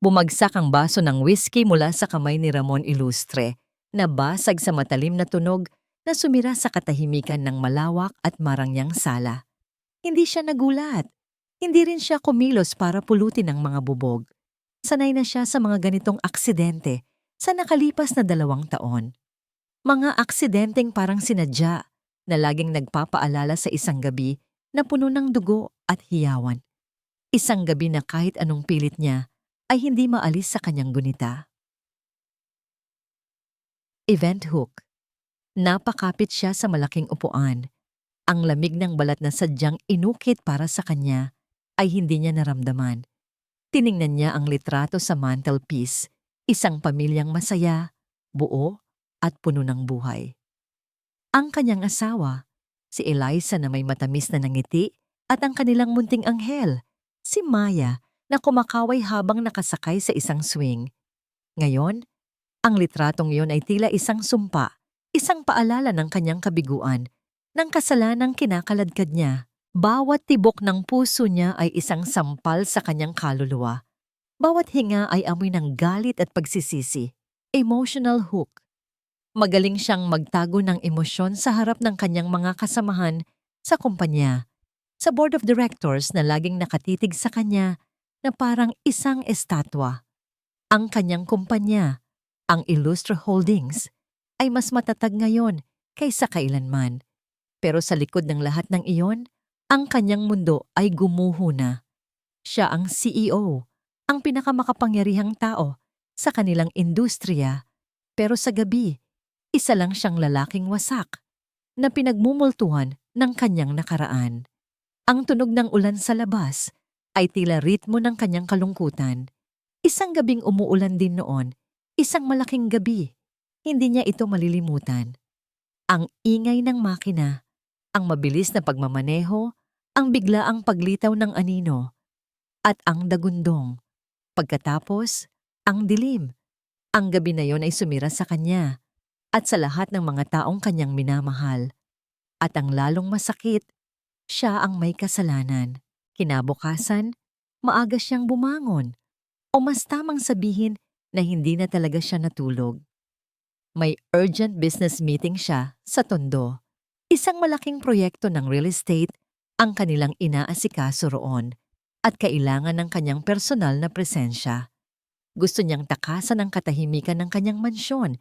Bumagsak ang baso ng whiskey mula sa kamay ni Ramon Ilustre, nabasag sa matalim na tunog na sumira sa katahimikan ng malawak at marangyang sala. Hindi siya nagulat. Hindi rin siya kumilos para pulutin ang mga bubog. Sanay na siya sa mga ganitong aksidente sa nakalipas na 2 taon. Mga aksidenteng parang sinadya na laging nagpapaalala sa isang gabi na puno ng dugo at hiyawan. Isang gabi na kahit anong pilit niya ay hindi maalis sa kanyang gunita. Event hook. Napakapit siya sa malaking upuan. Ang lamig ng balat na sadyang inukit para sa kanya ay hindi niya naramdaman. Tiningnan niya ang litrato sa mantelpiece, isang pamilyang masaya, buo at puno ng buhay. Ang kanyang asawa, si Eliza na may matamis na nangiti at ang kanilang munting anghel, si Maya na kumakaway habang nakasakay sa isang swing. Ngayon, ang litratong iyon ay tila isang sumpa, isang paalala ng kanyang kabiguan, ng kasalanang kinakaladkad niya. Bawat tibok ng puso niya ay isang sampal sa kanyang kaluluwa. Bawat hinga ay amoy ng galit at pagsisisi. Emotional hook. Magaling siyang magtago ng emosyon sa harap ng kanyang mga kasamahan sa kumpanya, sa board of directors na laging nakatitig sa kanya na parang isang estatwa. Ang kanyang kumpanya, ang Illustre Holdings, ay mas matatag ngayon kaysa kailanman. Pero sa likod ng lahat ng iyon, ang kanyang mundo ay gumuho na. Siya ang CEO, ang pinakamakapangyarihang tao sa kanilang industriya, pero sa gabi, isa lang siyang lalaking wasak na pinagmumultuhan ng kanyang nakaraan. Ang tunog ng ulan sa labas ay tila ritmo ng kanyang kalungkutan. Isang gabing umuulan din noon, isang malaking gabi. Hindi niya ito malilimutan. Ang ingay ng makina, ang mabilis na pagmamaneho, ang biglaang paglitaw ng anino, at ang dagundong. Pagkatapos, ang dilim. Ang gabi na yon ay sumira sa kanya at sa lahat ng mga taong kanyang minamahal. At ang lalong masakit, siya ang may kasalanan. Kinabukasan, maaga siyang bumangon. O mas tamang sabihin na hindi na talaga siya natulog. May urgent business meeting siya sa Tondo. Isang malaking proyekto ng real estate ang kanilang inaasikaso roon at kailangan ng kanyang personal na presensya. Gusto niyang takasan ang katahimikan ng kanyang mansyon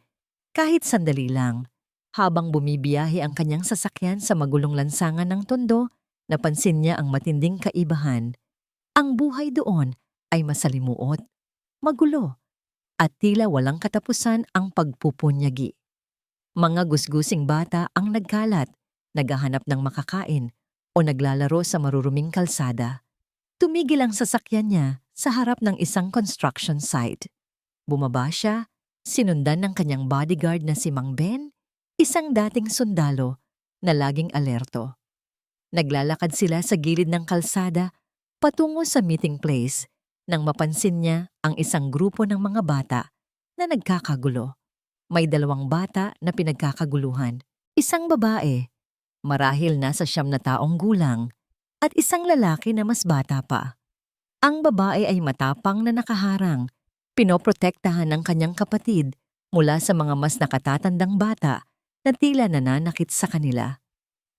kahit sandali lang. Habang bumibiyahe ang kanyang sasakyan sa magulong lansangan ng Tondo, napansin niya ang matinding kaibahan. Ang buhay doon ay masalimuot, magulo, at tila walang katapusan ang pagpupunyagi. Mga gusgusing bata ang nagkalat, naghahanap ng makakain, o naglalaro sa maruruming kalsada. Tumigil ang sasakyan niya sa harap ng isang construction site. Bumaba siya, sinundan ng kanyang bodyguard na si Mang Ben, isang dating sundalo na laging alerto. Naglalakad sila sa gilid ng kalsada patungo sa meeting place nang mapansin niya ang isang grupo ng mga bata na nagkakagulo. May 2 bata na pinagkakaguluhan, isang babae, marahil nasa 9 na taong gulang, at isang lalaki na mas bata pa. Ang babae ay matapang na nakaharang, pinoprotektahan ng kanyang kapatid mula sa mga mas nakatatandang bata na tila nananakit sa kanila.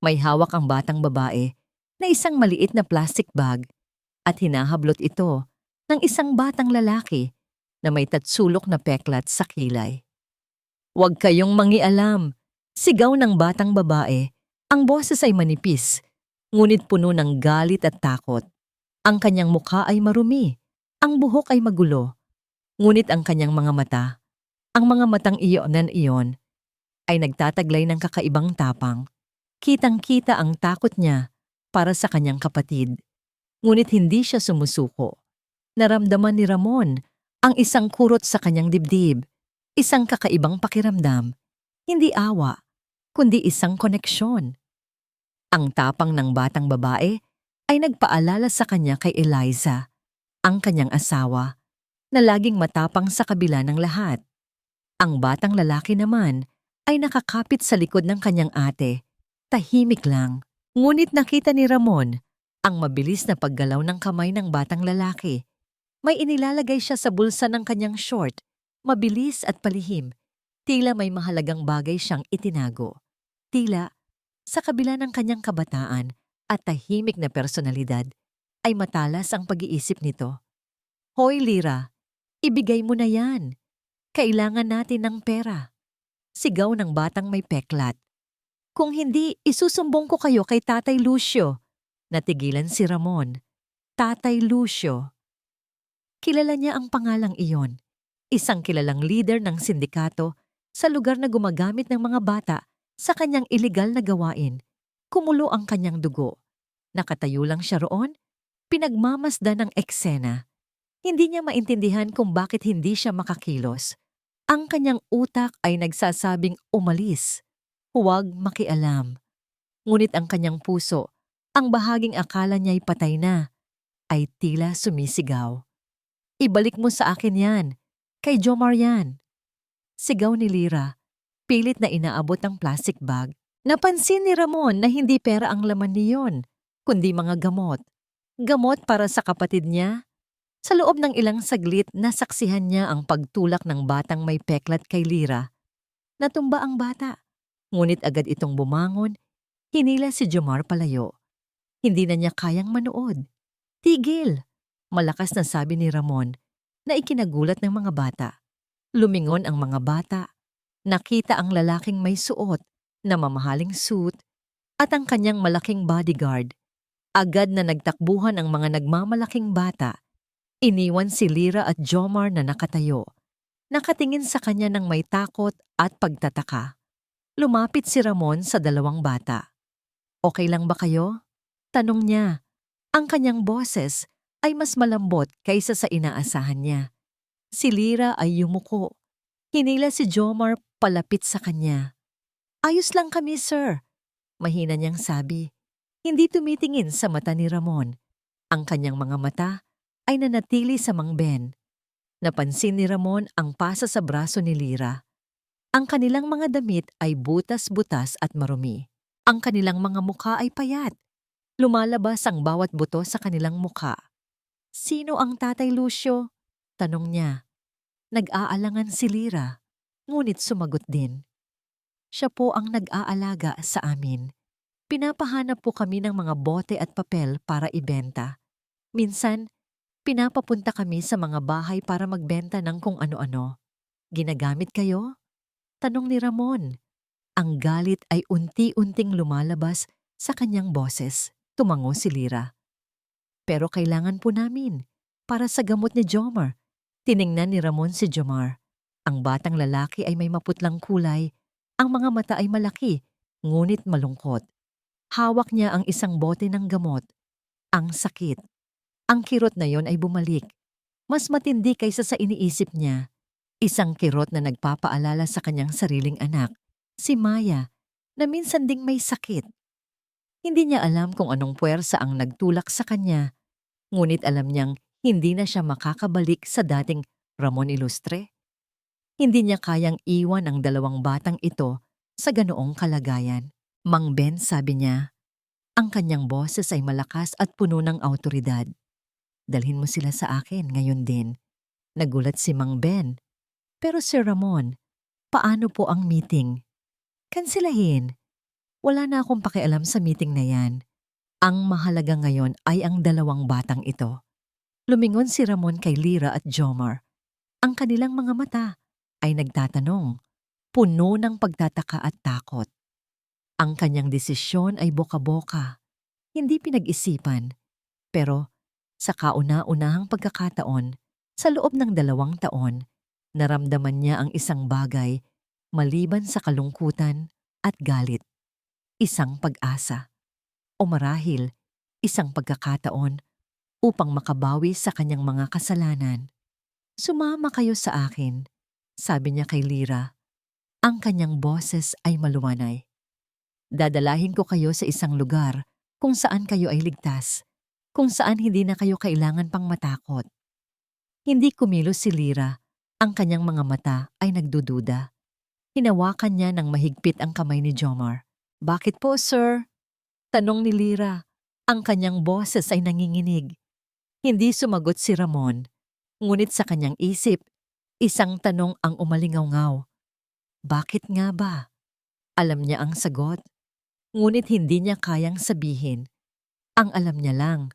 May hawak ang batang babae na isang maliit na plastic bag at hinahablot ito ng isang batang lalaki na may tatsulok na peklat sa kilay. "Huwag kayong mangialam," sigaw ng batang babae. Ang boses ay manipis, ngunit puno ng galit at takot. Ang kanyang mukha ay marumi, ang buhok ay magulo, ngunit ang kanyang mga mata, ang mga matang iyon, ay nagtataglay ng kakaibang tapang. Kitang-kita ang takot niya para sa kanyang kapatid, ngunit hindi siya sumusuko. Naramdaman ni Ramon ang isang kurot sa kanyang dibdib, isang kakaibang pakiramdam, hindi awa, kundi isang koneksyon. Ang tapang ng batang babae ay nagpaalala sa kanya kay Eliza, ang kanyang asawa, na laging matapang sa kabila ng lahat. Ang batang lalaki naman ay nakakapit sa likod ng kanyang ate, tahimik lang. Ngunit nakita ni Ramon ang mabilis na paggalaw ng kamay ng batang lalaki. May inilalagay siya sa bulsa ng kanyang short, mabilis at palihim. Tila may mahalagang bagay siyang itinago. Tila, sa kabila ng kanyang kabataan at tahimik na personalidad, ay matalas ang pag-iisip nito. Hoy Lira, ibigay mo na yan. Kailangan natin ng pera. Sigaw ng batang may peklat. Kung hindi, isusumbong ko kayo kay Tatay Lucio. Natigilan si Ramon. Tatay Lucio. Kilala niya ang pangalang iyon. Isang kilalang leader ng sindikato sa lugar na gumagamit ng mga bata sa kanyang iligal na gawain. Kumulo ang kanyang dugo. Nakatayo lang siya roon, pinagmamasdan ng eksena. Hindi niya maintindihan kung bakit hindi siya makakilos. Ang kanyang utak ay nagsasabing umalis. Huwag makialam. Ngunit ang kanyang puso, ang bahaging akala niya'y patay na, ay tila sumisigaw. Ibalik mo sa akin yan. Kay Jomar yan. Sigaw ni Lira, pilit na inaabot ang plastic bag. Napansin ni Ramon na hindi pera ang laman niyon, kundi mga gamot. Gamot para sa kapatid niya. Sa loob ng ilang saglit, nasaksihan niya ang pagtulak ng batang may peklat kay Lira. Natumba ang bata. Ngunit agad itong bumangon, hinila si Jomar palayo. Hindi na niya kayang manood. Tigil! Malakas na sabi ni Ramon na ikinagulat ng mga bata. Lumingon ang mga bata. Nakita ang lalaking may suot na mamahaling suit at ang kanyang malaking bodyguard. Agad na nagtakbuhan ang mga nagmamalaking bata. Iniwan si Lira at Jomar na nakatayo. Nakatingin sa kanya ng may takot at pagtataka. Lumapit si Ramon sa dalawang bata. Okay lang ba kayo? Tanong niya. Ang kanyang boses ay mas malambot kaysa sa inaasahan niya. Si Lira ay yumuko. Hinila si Jomar palapit sa kanya. Ayos lang kami, sir. Mahina niyang sabi. Hindi tumitingin sa mata ni Ramon. Ang kanyang mga mata ay nanatili sa Mang Ben. Napansin ni Ramon ang pasa sa braso ni Lira. Ang kanilang mga damit ay butas-butas at marumi. Ang kanilang mga mukha ay payat. Lumalabas ang bawat buto sa kanilang mukha. Sino ang Tatay Lucio? Tanong niya. Nag-aalangan si Lira, ngunit sumagot din. Siya po ang nag-aalaga sa amin. Pinapahanap po kami ng mga bote at papel para ibenta. Minsan, pinapapunta kami sa mga bahay para magbenta ng kung ano-ano. Ginagamit kayo? Tanong ni Ramon. Ang galit ay unti-unting lumalabas sa kanyang boses. Tumango si Lira. Pero kailangan po namin para sa gamot ni Jomar. Tiningnan ni Ramon si Jomar. Ang batang lalaki ay may maputlang kulay. Ang mga mata ay malaki, ngunit malungkot. Hawak niya ang isang bote ng gamot. Ang sakit. Ang kirot na yon ay bumalik. Mas matindi kaysa sa iniisip niya. Isang kirot na nagpapaalala sa kanyang sariling anak, si Maya, na minsan ding may sakit. Hindi niya alam kung anong puwersa ang nagtulak sa kanya, ngunit alam niyang hindi na siya makakabalik sa dating Ramon Ilustre. Hindi niya kayang iwan ang dalawang batang ito sa ganoong kalagayan. Mang Ben, sabi niya, ang kanyang boses ay malakas at puno ng awtoridad. Dalhin mo sila sa akin ngayon din. Nagulat si Mang Ben. Pero Sir Ramon, paano po ang meeting? Kansilahin. Wala na akong pakialam sa meeting na yan. Ang mahalaga ngayon ay ang dalawang batang ito. Lumingon si Ramon kay Lira at Jomar. Ang kanilang mga mata ay nagtatanong, puno ng pagtataka at takot. Ang kanyang desisyon ay boka-boka, hindi pinag-isipan. Pero sa kauna-unahang pagkakataon, sa loob ng 2 taon, naramdaman niya ang isang bagay maliban sa kalungkutan at galit. Isang pag-asa. O marahil, isang pagkakataon upang makabawi sa kanyang mga kasalanan. Sumama kayo sa akin, sabi niya kay Lira. Ang kanyang boses ay malumanay. Dadalahin ko kayo sa isang lugar kung saan kayo ay ligtas, kung saan hindi na kayo kailangan pang matakot. Hindi kumilos si Lira. Ang kanyang mga mata ay nagdududa. Hinawakan niya ng mahigpit ang kamay ni Jomar. Bakit po, sir? Tanong ni Lira. Ang kanyang boses ay nanginginig. Hindi sumagot si Ramon. Ngunit sa kanyang isip, isang tanong ang umalingaw-ngaw. Bakit nga ba? Alam niya ang sagot, ngunit hindi niya kayang sabihin. Ang alam niya lang,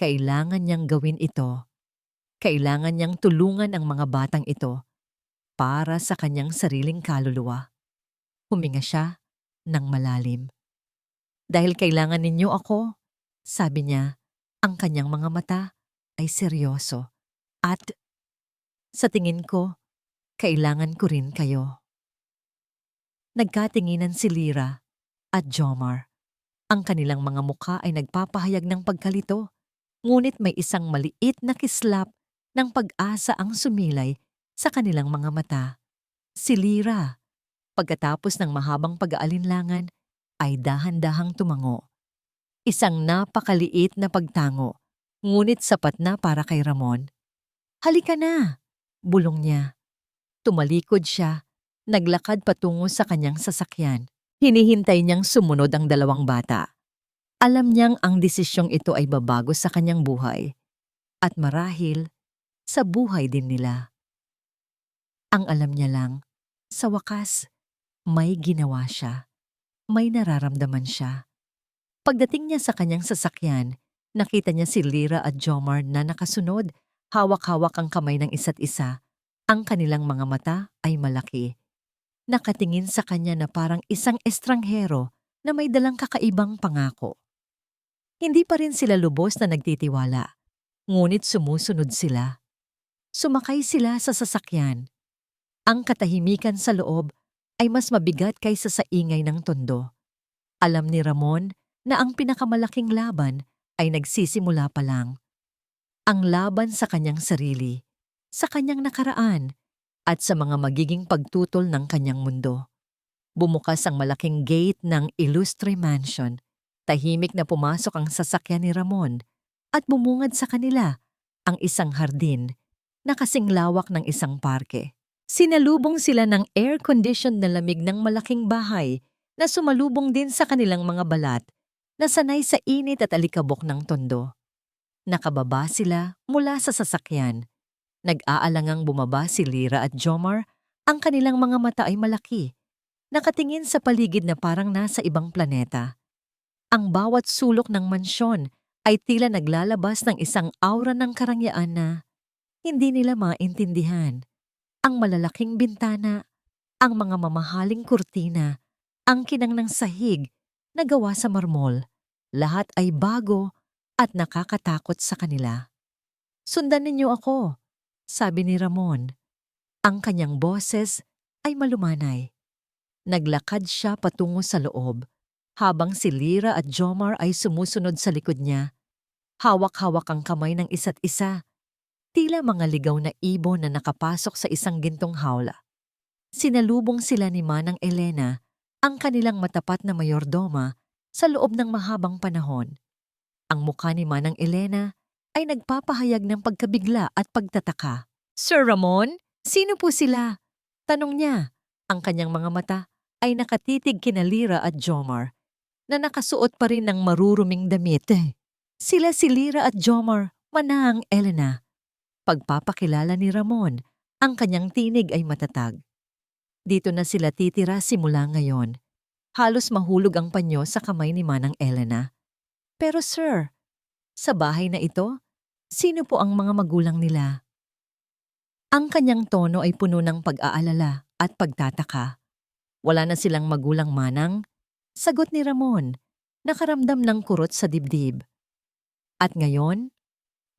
kailangan niyang gawin ito. Kailangan niyang tulungan ang mga batang ito para sa kanyang sariling kaluluwa. Huminga siya ng malalim. Dahil kailangan ninyo ako, sabi niya, ang kanyang mga mata ay seryoso. At sa tingin ko, kailangan ko rin kayo. Nagkatinginan si Lyra at Jomar. Ang kanilang mga mukha ay nagpapahayag ng pagkalito, ngunit may isang maliit na kislap ng pag-asa ang sumilay sa kanilang mga mata. Si Lyra, pagkatapos ng mahabang pag-aalinlangan, ay dahan-dahang tumango. Isang napakaliit na pagtango, ngunit sapat na para kay Ramon. Halika na, bulong niya. Tumalikod siya, naglakad patungo sa kanyang sasakyan. Hinihintay niyang sumunod ang dalawang bata. Alam niyang ang desisyong ito ay babago sa kanyang buhay. At marahil, sa buhay din nila. Ang alam niya lang, sa wakas, may ginawa siya. May nararamdaman siya. Pagdating niya sa kanyang sasakyan, nakita niya si Lyra at Jomar na nakasunod, hawak-hawak ang kamay ng isa't isa. Ang kanilang mga mata ay malaki. Nakatingin sa kanya na parang isang estranghero na may dalang kakaibang pangako. Hindi pa rin sila lubos na nagtitiwala, ngunit sumusunod sila. Sumakay sila sa sasakyan. Ang katahimikan sa loob ay mas mabigat kaysa sa ingay ng tondo. Alam ni Ramon na ang pinakamalaking laban ay nagsisimula pa lang. Ang laban sa kanyang sarili, sa kanyang nakaraan, at sa mga magiging pagtutol ng kanyang mundo. Bumukas ang malaking gate ng Illustre Mansion. Tahimik na pumasok ang sasakyan ni Ramon at bumungad sa kanila ang isang hardin na kasing lawak ng isang parke. Sinalubong sila ng air-conditioned na lamig ng malaking bahay na sumalubong din sa kanilang mga balat na sanay sa init at alikabok ng tondo. Nakababa sila mula sa sasakyan. Nag-aalangang bumaba si Lyra at Jomar, ang kanilang mga mata ay malaki. Nakatingin sa paligid na parang nasa ibang planeta. Ang bawat sulok ng mansyon ay tila naglalabas ng isang aura ng karangyaan na hindi nila maintindihan. Ang malalaking bintana, ang mga mamahaling kurtina, ang kinang ng sahig na gawa sa marmol, lahat ay bago at nakakatakot sa kanila. Sundan ninyo ako, sabi ni Ramon. Ang kanyang boses ay malumanay. Naglakad siya patungo sa loob, habang si Lyra at Jomar ay sumusunod sa likod niya. Hawak-hawak ang kamay ng isa't isa, tila mga ligaw na ibon na nakapasok sa isang gintong hawla. Sinalubong sila ni Manang Elena, ang kanilang matapat na mayordoma, sa loob ng mahabang panahon. Ang mukha ni Manang Elena ay nagpapahayag ng pagkabigla at pagtataka. Sir Ramon, sino po sila? Tanong niya. Ang kanyang mga mata ay nakatitig kina Lyra at Jomar, na nakasuot pa rin ng maruruming damit. Sila si Lyra at Jomar, Manang Elena. Pagpapakilala ni Ramon, ang kanyang tinig ay matatag. Dito na sila titira simula ngayon. Halos mahulog ang panyo sa kamay ni Manang Elena. Pero sir, sa bahay na ito, sino po ang mga magulang nila? Ang kanyang tono ay puno ng pag-aalala at pagtataka. Wala na silang magulang, Manang, sagot ni Ramon, nakaramdam ng kurot sa dibdib. At ngayon,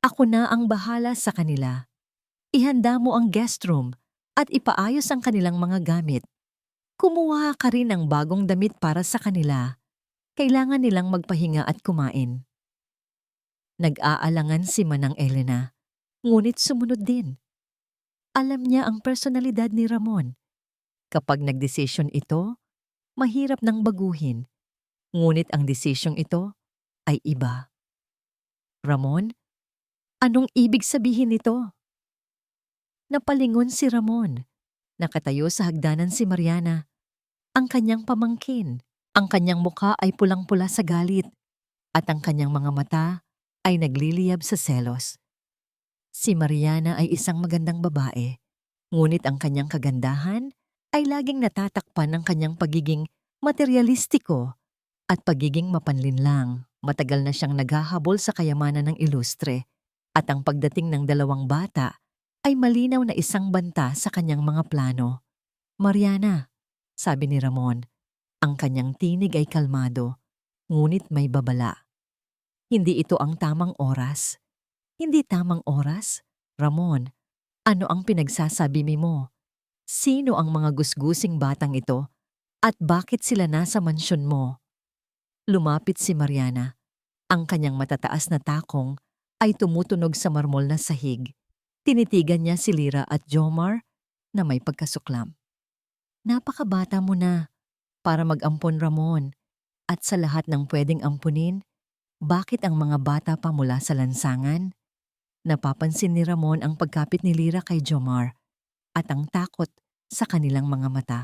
ako na ang bahala sa kanila. Ihanda mo ang guest room at ipaayos ang kanilang mga gamit. Kumuha ka rin ng bagong damit para sa kanila. Kailangan nilang magpahinga at kumain. Nag-aalangan si Manang Elena, ngunit sumunod din. Alam niya ang personalidad ni Ramon. Kapag nagdesisyon ito, mahirap nang baguhin. Ngunit ang desisyong ito ay iba. Ramon, anong ibig sabihin nito? Napalingon si Ramon. Nakatayo sa hagdanan si Mariana, ang kanyang pamangkin. Ang kanyang mukha ay pulang-pula sa galit at ang kanyang mga mata ay nagliliyab sa selos. Si Mariana ay isang magandang babae, ngunit ang kanyang kagandahan ay laging natatakpan ng kanyang pagiging materyalistiko at pagiging mapanlinlang. Matagal na siyang naghahabol sa kayamanan ng ilustre at ang pagdating ng dalawang bata ay malinaw na isang banta sa kanyang mga plano. Mariana, sabi ni Ramon, ang kanyang tinig ay kalmado, ngunit may babala. Hindi ito ang tamang oras. Hindi tamang oras? Ramon, ano ang pinagsasabi mo? Sino ang mga gusgusing batang ito at bakit sila nasa mansyon mo? Lumapit si Mariana. Ang kanyang matataas na takong ay tumutunog sa marmol na sahig. Tinitigan niya si Lira at Jomar na may pagkasuklam. Napakabata mo na para mag-ampon, Ramon. At sa lahat ng pwedeng ampunin, bakit ang mga bata pa mula sa lansangan? Napapansin ni Ramon ang pagkapit ni Lira kay Jomar at ang takot sa kanilang mga mata.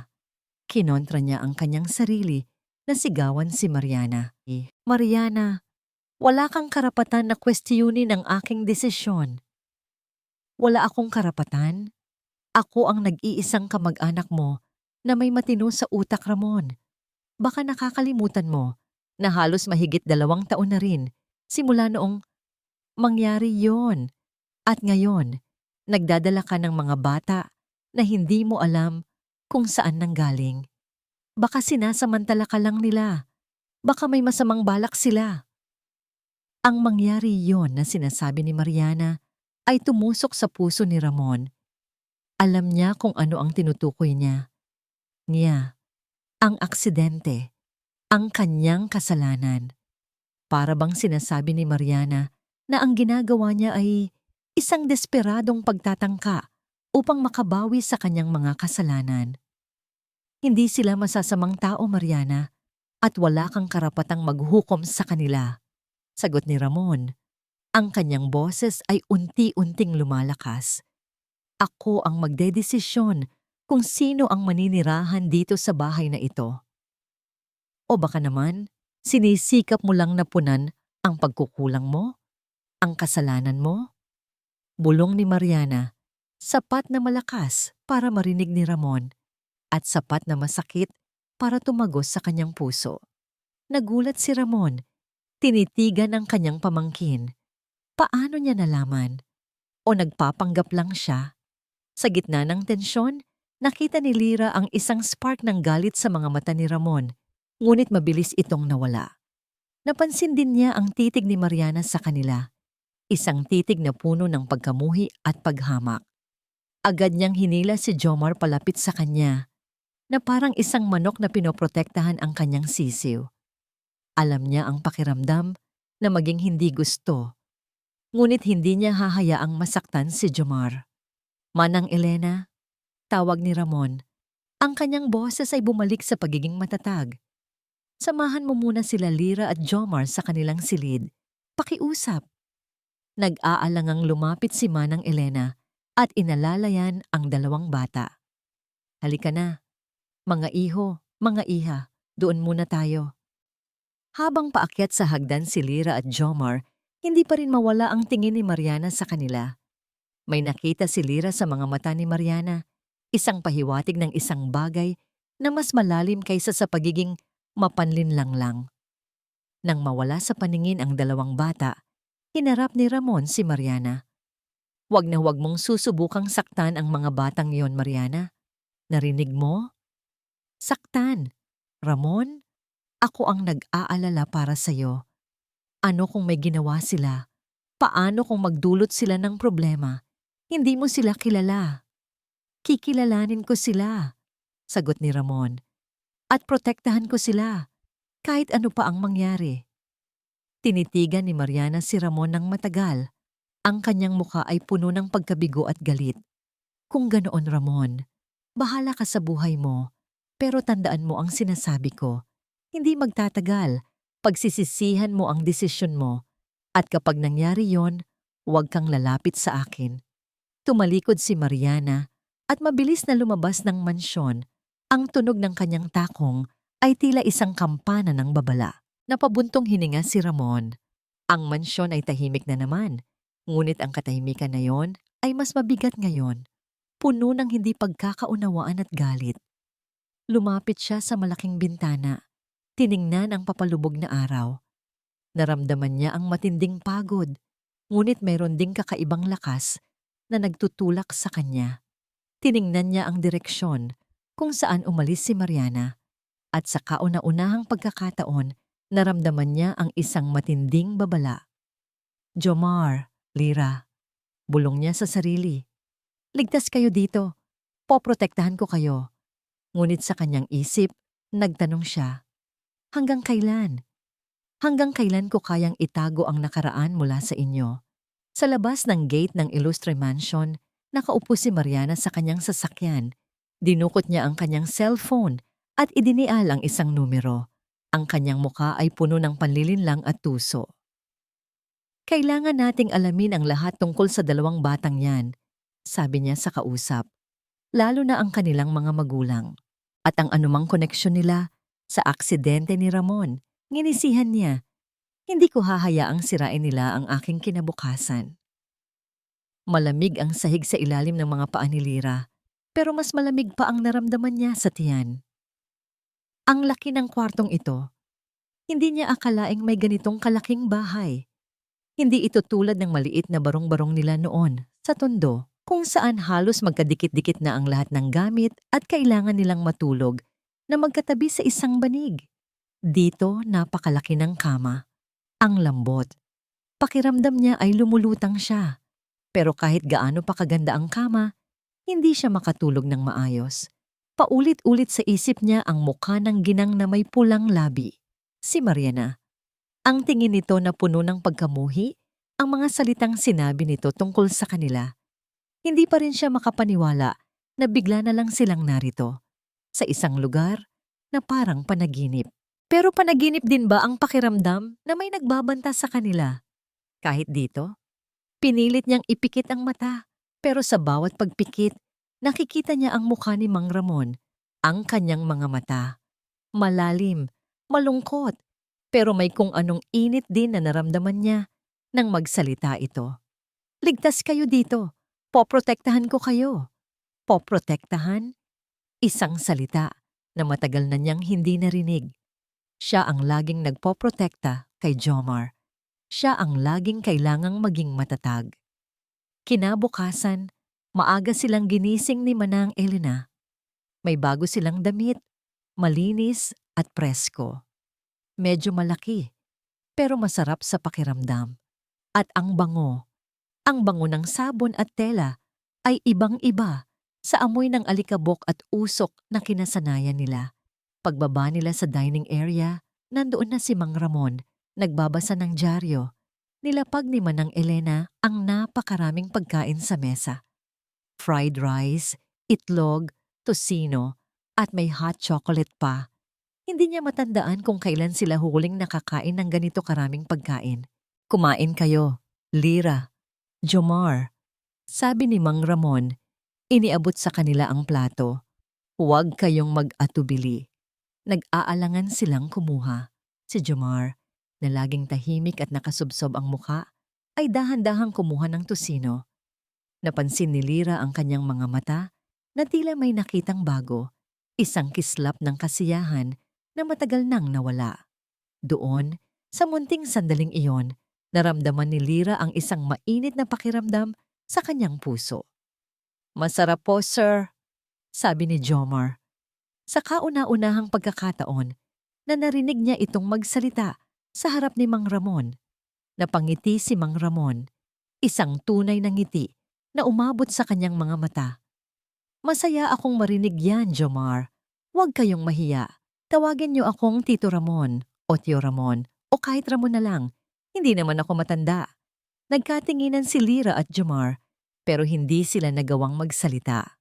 Kinontra niya ang kanyang sarili na sigawan si Mariana. Mariana, wala kang karapatan na kwestiyunin ang aking desisyon. Wala akong karapatan? Ako ang nag-iisang kamag-anak mo na may matino sa utak, Ramon. Baka nakakalimutan mo na halos mahigit 2 taon na rin simula noong mangyari yon. At ngayon, nagdadala ka ng mga bata na hindi mo alam kung saan nanggaling. Baka sinasamantala ka lang nila. Baka may masamang balak sila. Ang mangyari yon na sinasabi ni Mariana ay tumusok sa puso ni Ramon. Alam niya kung ano ang tinutukoy niya. Ang aksidente, ang kanyang kasalanan. Para bang sinasabi ni Mariana na ang ginagawa niya ay isang desperadong pagtatangka upang makabawi sa kanyang mga kasalanan. Hindi sila masasamang tao, Mariana, at wala kang karapatang maghukom sa kanila. Sagot ni Ramon. Ang kanyang boses ay unti-unting lumalakas. Ako ang magdedesisyon kung sino ang maninirahan dito sa bahay na ito. O baka naman, sinisikap mo lang napunan ang pagkukulang mo, ang kasalanan mo? Bulong ni Mariana, sapat na malakas para marinig ni Ramon at sapat na masakit para tumagos sa kanyang puso. Nagulat si Ramon, tinitigan ang kanyang pamangkin. Paano niya nalaman? O nagpapanggap lang siya? Sa gitna ng tensyon, nakita ni Lira ang isang spark ng galit sa mga mata ni Ramon, ngunit mabilis itong nawala. Napansin din niya ang titig ni Mariana sa kanila. Isang titig na puno ng pagkamuhi at paghamak. Agad niyang hinila si Jomar palapit sa kanya, na parang isang manok na pinoprotektahan ang kanyang sisiw. Alam niya ang pakiramdam na maging hindi gusto, ngunit hindi niya hahayaang masaktan si Jomar. Manang Elena, tawag ni Ramon. Ang kanyang boses ay bumalik sa pagiging matatag. Samahan mo muna sila Lira at Jomar sa kanilang silid. Pakiusap. Nag-aalangang lumapit si Manang Elena at inalalayan ang 2 bata. Halika na. Mga iho, mga iha, doon muna tayo. Habang paakyat sa hagdan si Lira at Jomar, hindi pa rin mawala ang tingin ni Mariana sa kanila. May nakita si Lira sa mga mata ni Mariana, isang pahiwatig ng isang bagay na mas malalim kaysa sa pagiging mapanlinlang lang. Nang mawala sa paningin ang 2 bata, hinarap ni Ramon si Mariana. Huwag na huwag mong susubukang saktan ang mga batang yon, Mariana. Narinig mo? Saktan. Ramon, ako ang nag-aalala para sa'yo. Ano kung may ginawa sila? Paano kung magdulot sila ng problema? Hindi mo sila kilala. Kikilalanin ko sila, sagot ni Ramon. At protektahan ko sila, kahit ano pa ang mangyari. Tinitigan ni Mariana si Ramon ng matagal. Ang kanyang muka ay puno ng pagkabigo at galit. Kung ganoon, Ramon, bahala ka sa buhay mo, pero tandaan mo ang sinasabi ko. Hindi magtatagal, pagsisisihan mo ang desisyon mo, at kapag nangyari yon, huwag kang lalapit sa akin. Tumalikod si Mariana at mabilis na lumabas ng mansyon. Ang tunog ng kanyang takong ay tila isang kampana ng babala. Napabuntong hininga si Ramon. Ang mansyon ay tahimik na naman. Ngunit ang katahimikan na yon ay mas mabigat ngayon, puno ng hindi pagkakaunawaan at galit. Lumapit siya sa malaking bintana, tiningnan ang papalubog na araw. Naramdaman niya ang matinding pagod, ngunit mayroon ding kakaibang lakas na nagtutulak sa kanya. Tiningnan niya ang direksyon kung saan umalis si Mariana at sa kauna-unahang pagkakataon, naramdaman niya ang isang matinding babala. Jomar, Lira, bulong niya sa sarili. Ligtas kayo dito. Poprotektahan ko kayo. Ngunit sa kanyang isip, nagtanong siya, hanggang kailan? Hanggang kailan ko kayang itago ang nakaraan mula sa inyo? Sa labas ng gate ng Illustre Mansion, nakaupo si Mariana sa kanyang sasakyan. Dinukot niya ang kanyang cellphone at idinial ang isang numero. Ang kanyang muka ay puno ng panlilinlang at tuso. Kailangan nating alamin ang lahat tungkol sa dalawang batang yan, sabi niya sa kausap, lalo na ang kanilang mga magulang. At ang anumang koneksyon nila sa aksidente ni Ramon, nginisihan niya, hindi ko hahayaang sirain nila ang aking kinabukasan. Malamig ang sahig sa ilalim ng mga paa ni Lira, pero mas malamig pa ang naramdaman niya sa tiyan. Ang laki ng kwartong ito. Hindi niya akalaing may ganitong kalaking bahay. Hindi ito tulad ng maliit na barong-barong nila noon sa Tondo, kung saan halos magkadikit-dikit na ang lahat ng gamit at kailangan nilang matulog na magkatabi sa isang banig. Dito napakalaki ng kama. Ang lambot. Pakiramdam niya ay lumulutang siya. Pero kahit gaano pa kaganda ang kama, hindi siya makatulog ng maayos. Paulit-ulit sa isip niya ang mukha ng ginang na may pulang labi, si Mariana. Ang tingin nito na puno ng pagkamuhi, ang mga salitang sinabi nito tungkol sa kanila. Hindi pa rin siya makapaniwala na bigla na lang silang narito, sa isang lugar na parang panaginip. Pero panaginip din ba ang pakiramdam na may nagbabanta sa kanila? Kahit dito, pinilit niyang ipikit ang mata, pero sa bawat pagpikit, nakikita niya ang mukha ni Mang Ramon, ang kanyang mga mata. Malalim, malungkot, pero may kung anong init din na naramdaman niya nang magsalita ito. Ligtas kayo dito. Poprotektahan ko kayo. Poprotektahan? Isang salita na matagal na niyang hindi narinig. Siya ang laging nagpoprotekta kay Jomar. Siya ang laging kailangang maging matatag. Kinabukasan, maaga silang ginising ni Manang Elena. May bago silang damit, malinis at presko. Medyo malaki, pero masarap sa pakiramdam. At ang bango ng sabon at tela ay ibang-iba sa amoy ng alikabok at usok na kinasanayan nila. Pagbaba nila sa dining area, nandoon na si Mang Ramon, nagbabasa ng dyaryo. Nilapag ni Manang Elena ang napakaraming pagkain sa mesa. Fried rice, itlog, tocino, at may hot chocolate pa. Hindi niya matandaan kung kailan sila huling nakakain ng ganito karaming pagkain. Kumain kayo, Lira, Jomar, sabi ni Mang Ramon. Iniabot sa kanila ang plato. Huwag kayong mag-atubili. Nag-aalangan silang kumuha. Si Jomar, na laging tahimik at nakasubsob ang muka, ay dahan-dahang kumuha ng tocino. Napansin ni Lira ang kanyang mga mata na tila may nakitang bago, isang kislap ng kasiyahan na matagal nang nawala. Doon, sa munting sandaling iyon, naramdaman ni Lira ang isang mainit na pakiramdam sa kanyang puso. Masarap po, sir, sabi ni Jomar. Sa kauna-unahang pagkakataon na narinig niya itong magsalita sa harap ni Mang Ramon. Napangiti si Mang Ramon, isang tunay na ngiti na umabot sa kanyang mga mata. Masaya akong marinig yan, Jomar. Huwag kayong mahiya. Tawagin niyo akong Tito Ramon o Tio Ramon o kahit Ramon na lang. Hindi naman ako matanda. Nagkatinginan si Lira at Jomar pero hindi sila nagawang magsalita.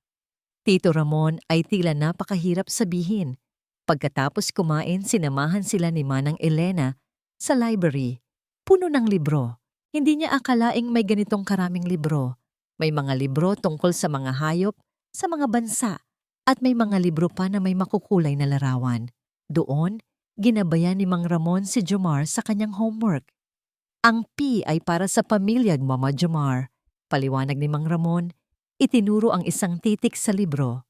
Tito Ramon ay tila napakahirap sabihin. Pagkatapos kumain, sinamahan sila ni Manang Elena sa library. Puno ng libro. Hindi niya akalaing may ganitong karaming libro. May mga libro tungkol sa mga hayop, sa mga bansa, at may mga libro pa na may makukulay na larawan. Doon, ginabayan ni Mang Ramon si Jomar sa kanyang homework. Ang P ay para sa pamilya ni Mama Jomar. Paliwanag ni Mang Ramon, itinuro ang isang titik sa libro.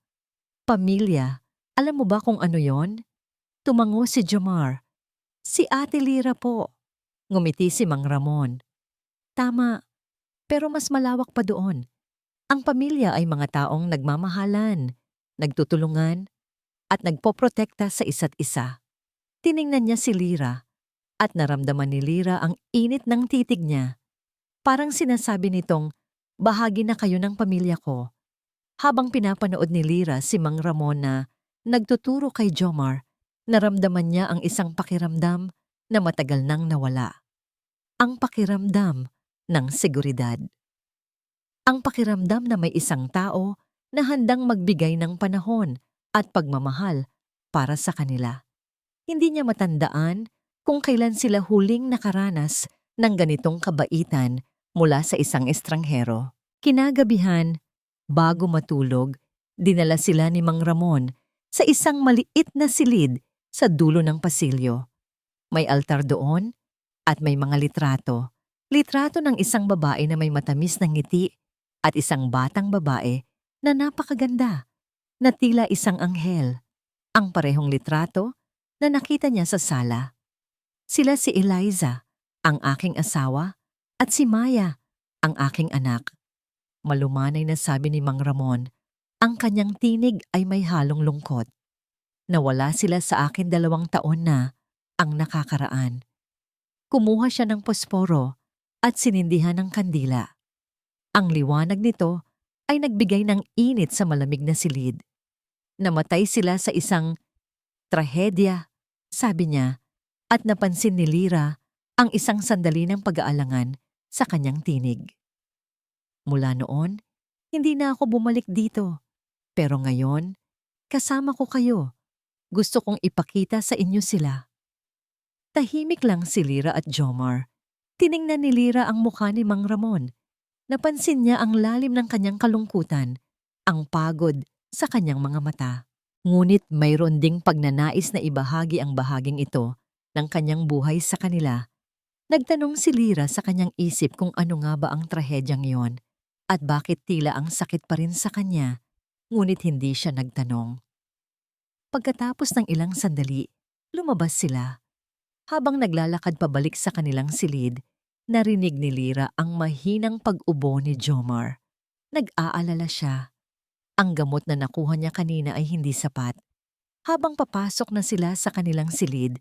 Pamilya, alam mo ba kung ano yon? Tumango si Jomar. Si Ate Lira po. Ngumiti si Mang Ramon. Tama, pero mas malawak pa doon. Ang pamilya ay mga taong nagmamahalan, nagtutulungan, at nagpoprotekta sa isa't isa. Tiningnan niya si Lira at naramdaman ni Lira ang init ng titig niya. Parang sinasabi nitong, bahagi na kayo ng pamilya ko. Habang pinapanood ni Lira si Mang Ramon na nagtuturo kay Jomar, naramdaman niya ang isang pakiramdam na matagal nang nawala. Ang pakiramdam ng seguridad. Ang pakiramdam na may isang tao na handang magbigay ng panahon at pagmamahal para sa kanila. Hindi niya matandaan kung kailan sila huling nakaranas ng ganitong kabaitan mula sa isang estranghero. Kinagabihan, bago matulog, dinala sila ni Mang Ramon sa isang maliit na silid sa dulo ng pasilyo. May altar doon at may mga litrato. Litrato ng isang babae na may matamis na ngiti at isang batang babae na napakaganda, na tila isang anghel. Ang parehong litrato na nakita niya sa sala. Sila si Eliza, ang aking asawa, at si Maya, ang aking anak. Malumanay na sabi ni Mang Ramon, ang kanyang tinig ay may halong lungkot. Nawala sila sa akin 2 taon na ang nakakaraan. Kumuha siya ng posporo at sinindihan ng kandila. Ang liwanag nito ay nagbigay ng init sa malamig na silid. Namatay sila sa isang trahedya, sabi niya, at napansin ni Lira ang isang sandali ng pag-aalangan sa kanyang tinig. Mula noon, hindi na ako bumalik dito. Pero ngayon, kasama ko kayo. Gusto kong ipakita sa inyo sila. Tahimik lang si Lira at Jomar. Tiningnan ni Lira ang mukha ni Mang Ramon. Napansin niya ang lalim ng kanyang kalungkutan, ang pagod sa kanyang mga mata. Ngunit mayroon ding pagnanais na ibahagi ang bahaging ito ng kanyang buhay sa kanila. Nagtanong si Lira sa kanyang isip kung ano nga ba ang trahedyang iyon at bakit tila ang sakit pa rin sa kanya, ngunit hindi siya nagtanong. Pagkatapos ng ilang sandali, lumabas sila. Habang naglalakad pabalik sa kanilang silid, narinig ni Lira ang mahinang pag-ubo ni Jomar. Nag-aalala siya. Ang gamot na nakuha niya kanina ay hindi sapat. Habang papasok na sila sa kanilang silid,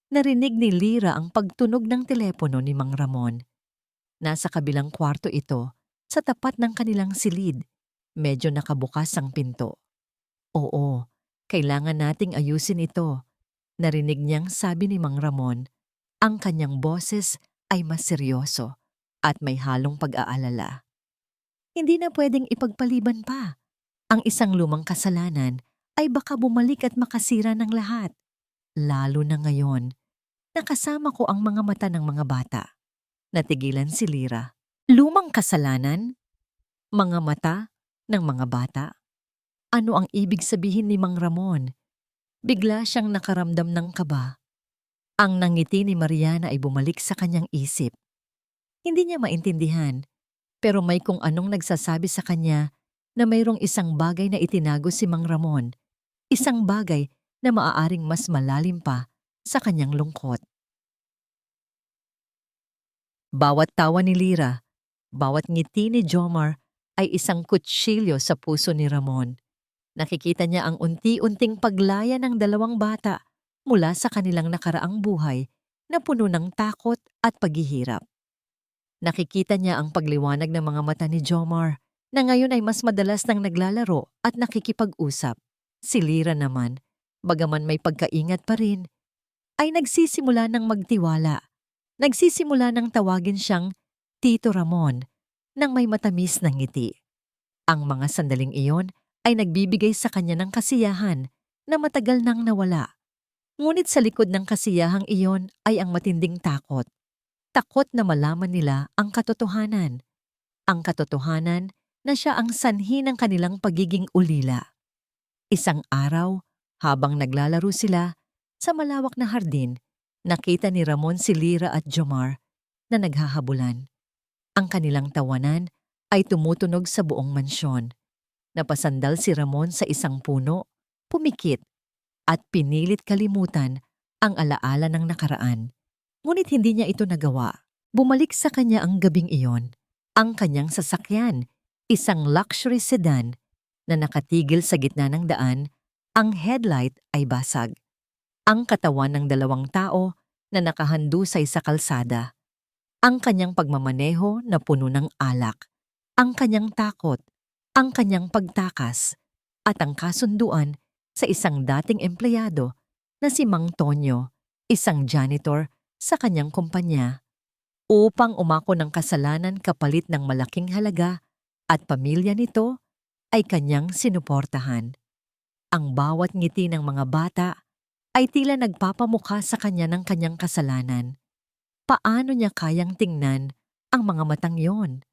narinig ni Lira ang pagtunog ng telepono ni Mang Ramon. Nasa kabilang kwarto ito, sa tapat ng kanilang silid. Medyo nakabukas ang pinto. Oo, kailangan nating ayusin ito. Narinig niyang sabi ni Mang Ramon. Ang kanyang boses ay mas seryoso at may halong pag-aalala. Hindi na pwedeng ipagpaliban pa. Ang isang lumang kasalanan ay baka bumalik at makasira ng lahat. Lalo na ngayon, nakasama ko ang mga mata ng mga bata. Natigilan si Lira. Lumang kasalanan? Mga mata ng mga bata? Ano ang ibig sabihin ni Mang Ramon? Bigla siyang nakaramdam ng kaba. Ang nangiti ni Mariana ay bumalik sa kanyang isip. Hindi niya maintindihan, pero may kung anong nagsasabi sa kanya na mayroong isang bagay na itinago si Mang Ramon, isang bagay na maaaring mas malalim pa sa kanyang lungkot. Bawat tawa ni Lira, bawat ngiti ni Jomar ay isang kutsilyo sa puso ni Ramon. Nakikita niya ang unti-unting paglaya ng 2 bata mula sa kanilang nakaraang buhay na puno ng takot at paghihirap. Nakikita niya ang pagliwanag ng mga mata ni Jomar na ngayon ay mas madalas nang naglalaro at nakikipag-usap. Si Lira naman, bagaman may pagkaingat pa rin, ay nagsisimula ng magtiwala. Nagsisimula ng tawagin siyang Tito Ramon nang may matamis na ngiti. Ang mga sandaling iyon ay nagbibigay sa kanya ng kasiyahan na matagal nang nawala. Ngunit sa likod ng kasiyahang iyon ay ang matinding takot. Takot na malaman nila ang katotohanan. Ang katotohanan na siya ang sanhi ng kanilang pagiging ulila. Isang araw, habang naglalaro sila sa malawak na hardin, nakita ni Ramon si Lira at Jomar na naghahabulan. Ang kanilang tawanan ay tumutunog sa buong mansyon. Napasandal si Ramon sa isang puno, pumikit, at pinilit kalimutan ang alaala ng nakaraan. Ngunit hindi niya ito nagawa. Bumalik sa kanya ang gabing iyon. Ang kanyang sasakyan, isang luxury sedan na nakatigil sa gitna ng daan, ang headlight ay basag. Ang katawan ng dalawang tao na nakahandusay sa kalsada. Ang kanyang pagmamaneho na puno ng alak. Ang kanyang takot. Ang kanyang pagtakas. At ang kasunduan sa isang dating empleyado na si Mang Tonyo, isang janitor sa kanyang kumpanya, upang umako ng kasalanan kapalit ng malaking halaga at pamilya nito ay kanyang sinuportahan. Ang bawat ngiti ng mga bata ay tila nagpapamukha sa kanya ng kanyang kasalanan. Paano niya kayang tingnan ang mga matang yon?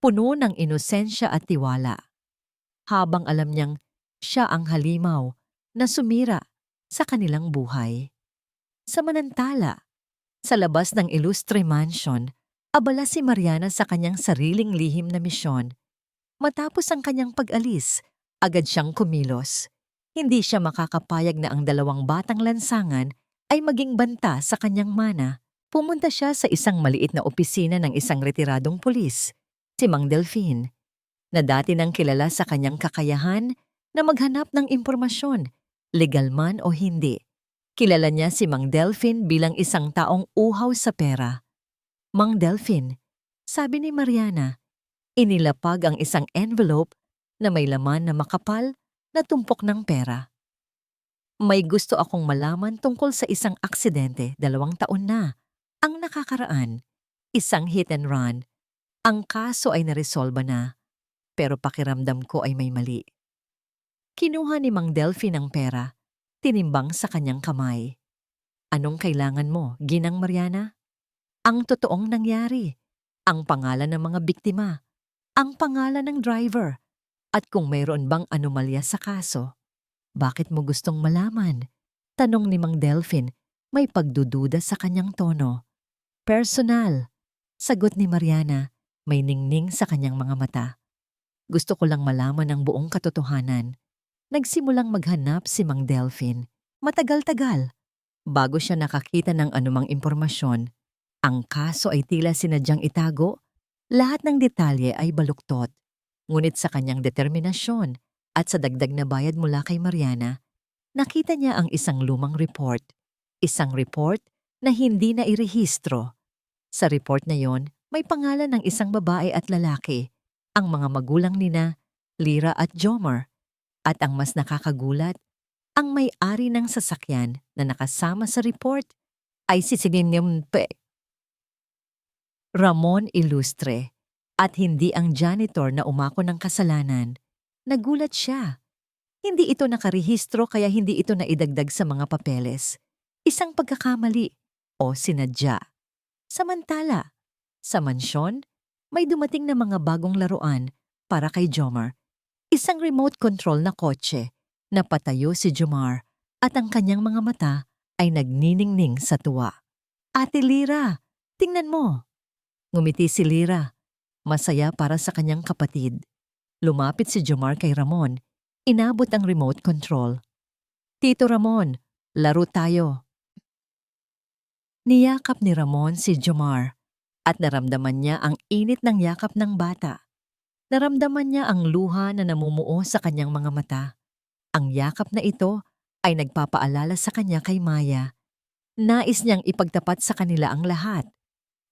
Puno ng inosensya at tiwala. Habang alam niyang siya ang halimaw na sumira sa kanilang buhay. Samantala, sa labas ng Ilustre Mansion, abala si Mariana sa kanyang sariling lihim na misyon. Matapos ang kanyang pag-alis, agad siyang kumilos. Hindi siya makakapayag na ang dalawang batang lansangan ay maging banta sa kanyang mana. Pumunta siya sa isang maliit na opisina ng isang retiradong pulis, si Mang Delfin, na dati nang kilala sa kanyang kakayahan na maghanap ng impormasyon, legal man o hindi. Kilala niya si Mang Delfin bilang isang taong uhaw sa pera. Mang Delfin, sabi ni Mariana, inilapag ang isang envelope na may laman na makapal na tumpok ng pera. May gusto akong malaman tungkol sa isang aksidente 2 taon na. Ang nakakaraan, isang hit and run. Ang kaso ay naresolba na, pero pakiramdam ko ay may mali. Kinuha ni Mang Delfin ang pera, tinimbang sa kanyang kamay. Anong kailangan mo, Ginang Mariana? Ang totoong nangyari, ang pangalan ng mga biktima, ang pangalan ng driver, at kung mayroon bang anomalya sa kaso. Bakit mo gustong malaman? Tanong ni Mang Delfin, may pagdududa sa kanyang tono. Personal, sagot ni Mariana, may ningning sa kanyang mga mata. Gusto ko lang malaman ang buong katotohanan. Nagsimulang maghanap si Mang Delfin. Matagal-tagal. Bago siya nakakita ng anumang impormasyon, ang kaso ay tila sinadyang itago. Lahat ng detalye ay baluktot. Ngunit sa kanyang determinasyon at sa dagdag na bayad mula kay Mariana, nakita niya ang isang lumang report. Isang report na hindi na irehistro. Sa report na yon, may pangalan ng isang babae at lalaki, ang mga magulang nina, Lira at Jomar. At ang mas nakakagulat, ang may-ari ng sasakyan na nakasama sa report ay si Ramon Ilustre, at hindi ang janitor na umako ng kasalanan. Nagulat siya. Hindi ito nakarehistro kaya hindi ito naidagdag sa mga papeles. Isang pagkakamali o sinadya. Samantala, sa mansyon, may dumating na mga bagong laruan para kay Jomar. Isang remote control na kotse na patayo si Jomar at ang kanyang mga mata ay nagniningning sa tuwa. Ate Lira, tingnan mo. Ngumiti si Lira, masaya para sa kanyang kapatid. Lumapit si Jomar kay Ramon, inabot ang remote control. Tito Ramon, laro tayo. Niyakap ni Ramon si Jomar at naramdaman niya ang init ng yakap ng bata. Naramdaman niya ang luha na namumuo sa kanyang mga mata. Ang yakap na ito ay nagpapaalala sa kanya kay Maya. Nais niyang ipagtapat sa kanila ang lahat.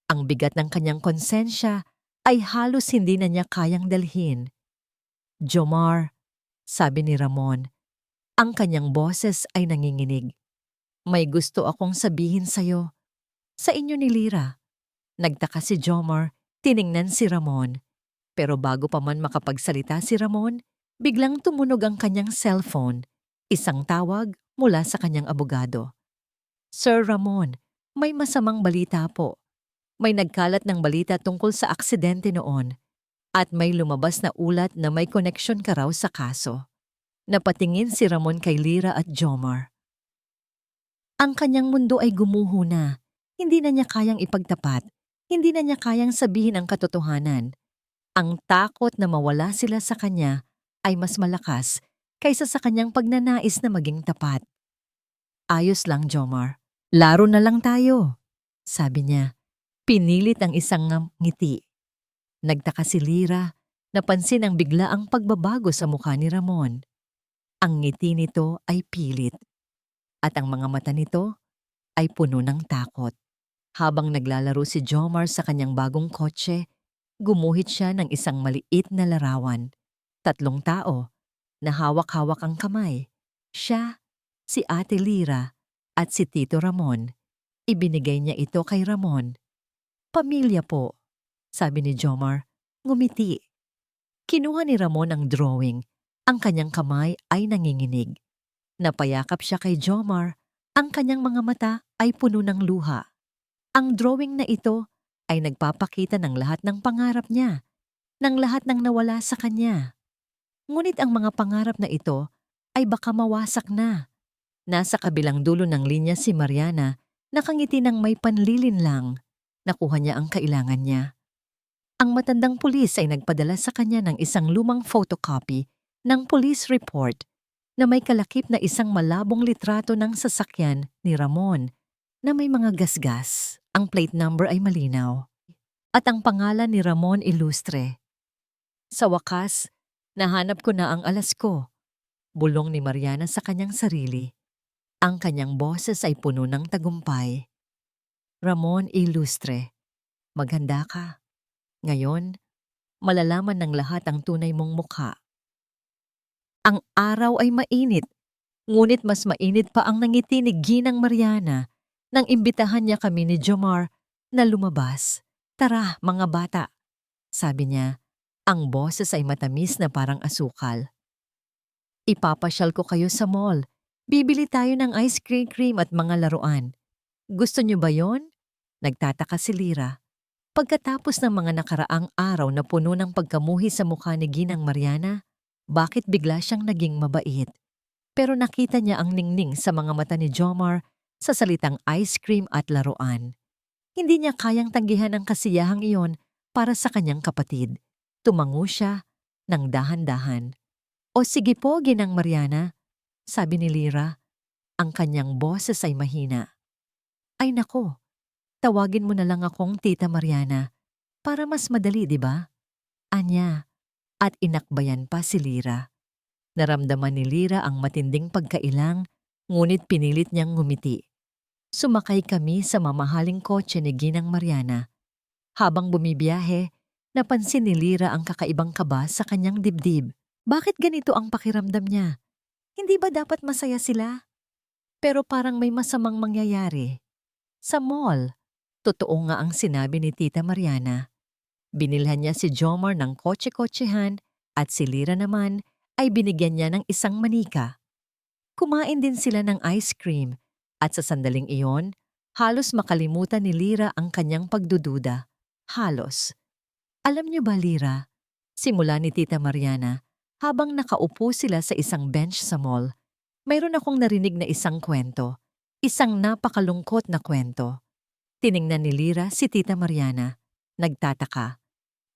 Ang bigat ng kanyang konsensya ay halos hindi na niya kayang dalhin. Jomar, sabi ni Ramon, ang kanyang boses ay nanginginig. May gusto akong sabihin sa'yo. Sa inyo ni Lira. Nagtaka si Jomar, tiningnan si Ramon. Pero bago pa man makapagsalita si Ramon, biglang tumunog ang kanyang cellphone. Isang tawag mula sa kanyang abogado. Sir Ramon, may masamang balita po. May nagkalat ng balita tungkol sa aksidente noon at may lumabas na ulat na may koneksyon ka raw sa kaso. Napatingin si Ramon kay Lira at Jomar. Ang kanyang mundo ay gumuho na. Hindi na niya kayang ipagtapat. Hindi na niya kayang sabihin ang katotohanan. Ang takot na mawala sila sa kanya ay mas malakas kaysa sa kanyang pagnanais na maging tapat. Ayos lang, Jomar. Laro na lang tayo, sabi niya. Pinilit ang isang ngiti. Nagtaka si Lyra, napansin ang biglaang pagbabago sa mukha ni Ramon. Ang ngiti nito ay pilit, at ang mga mata nito ay puno ng takot. Habang naglalaro si Jomar sa kanyang bagong kotse, gumuhit siya ng isang maliit na larawan. 3 tao, na hawak-hawak ang kamay. Siya, si Ate Lyra, at si Tito Ramon. Ibinigay niya ito kay Ramon. Pamilya po, sabi ni Jomar, ngumiti. Kinuha ni Ramon ang drawing. Ang kanyang kamay ay nanginginig. Napayakap siya kay Jomar. Ang kanyang mga mata ay puno ng luha. Ang drawing na ito ay nagpapakita ng lahat ng pangarap niya, ng lahat ng nawala sa kanya. Ngunit ang mga pangarap na ito ay baka mawasak na. Nasa kabilang dulo ng linya si Mariana, nakangiti ng may panlilin lang. Nakuha niya ang kailangan niya. Ang matandang pulis ay nagpadala sa kanya ng isang lumang photocopy ng police report na may kalakip na isang malabong litrato ng sasakyan ni Ramon na may mga gasgas. Ang plate number ay malinaw. At ang pangalan ni Ramon Ilustre. Sa wakas, nahanap ko na ang alas ko. Bulong ni Mariana sa kanyang sarili. Ang kanyang boses ay puno ng tagumpay. Ramon Ilustre, maghanda ka. Ngayon, malalaman ng lahat ang tunay mong mukha. Ang araw ay mainit, ngunit mas mainit pa ang nangiti ni Ginang Mariana nang imbitahan niya kami ni Jomar na lumabas. Tara, mga bata, sabi niya. Ang boses ay matamis na parang asukal. Ipapasyal ko kayo sa mall. Bibili tayo ng ice cream at mga laruan. Gusto niyo ba yon? Nagtataka si Lyra. Pagkatapos ng mga nakaraang araw na puno ng pagkamuhi sa mukha ni Ginang Mariana, bakit bigla siyang naging mabait? Pero nakita niya ang ningning sa mga mata ni Jomar sa salitang ice cream at laruan. Hindi niya kayang tanggihan ang kasiyahang iyon para sa kanyang kapatid. Tumango siya ng dahan-dahan. O sige po, Ginang Mariana, sabi ni Lyra. Ang kanyang boses ay mahina. Ay nako, tawagin mo na lang akong Tita Mariana para mas madali, di ba? Anya, at inakbayan pa si Lyra. Naramdaman ni Lyra ang matinding pagkailang, ngunit pinilit niyang ngumiti. Sumakay kami sa mamahaling kotse ni Ginang Mariana. Habang bumibiyahe, napansin ni Lyra ang kakaibang kaba sa kanyang dibdib. Bakit ganito ang pakiramdam niya? Hindi ba dapat masaya sila? Pero parang may masamang mangyayari. Sa mall, totoo nga ang sinabi ni Tita Mariana. Binilhan niya si Jomar ng kotse-kotsehan at si Lyra naman ay binigyan niya ng isang manika. Kumain din sila ng ice cream at sa sandaling iyon, halos makalimutan ni Lyra ang kanyang pagdududa. Halos. Alam niyo ba, Lyra, simula ni Tita Mariana, habang nakaupo sila sa isang bench sa mall, mayroon akong narinig na isang kwento. Isang napakalungkot na kwento. Tiningnan ni Lyra si Tita Mariana. Nagtataka.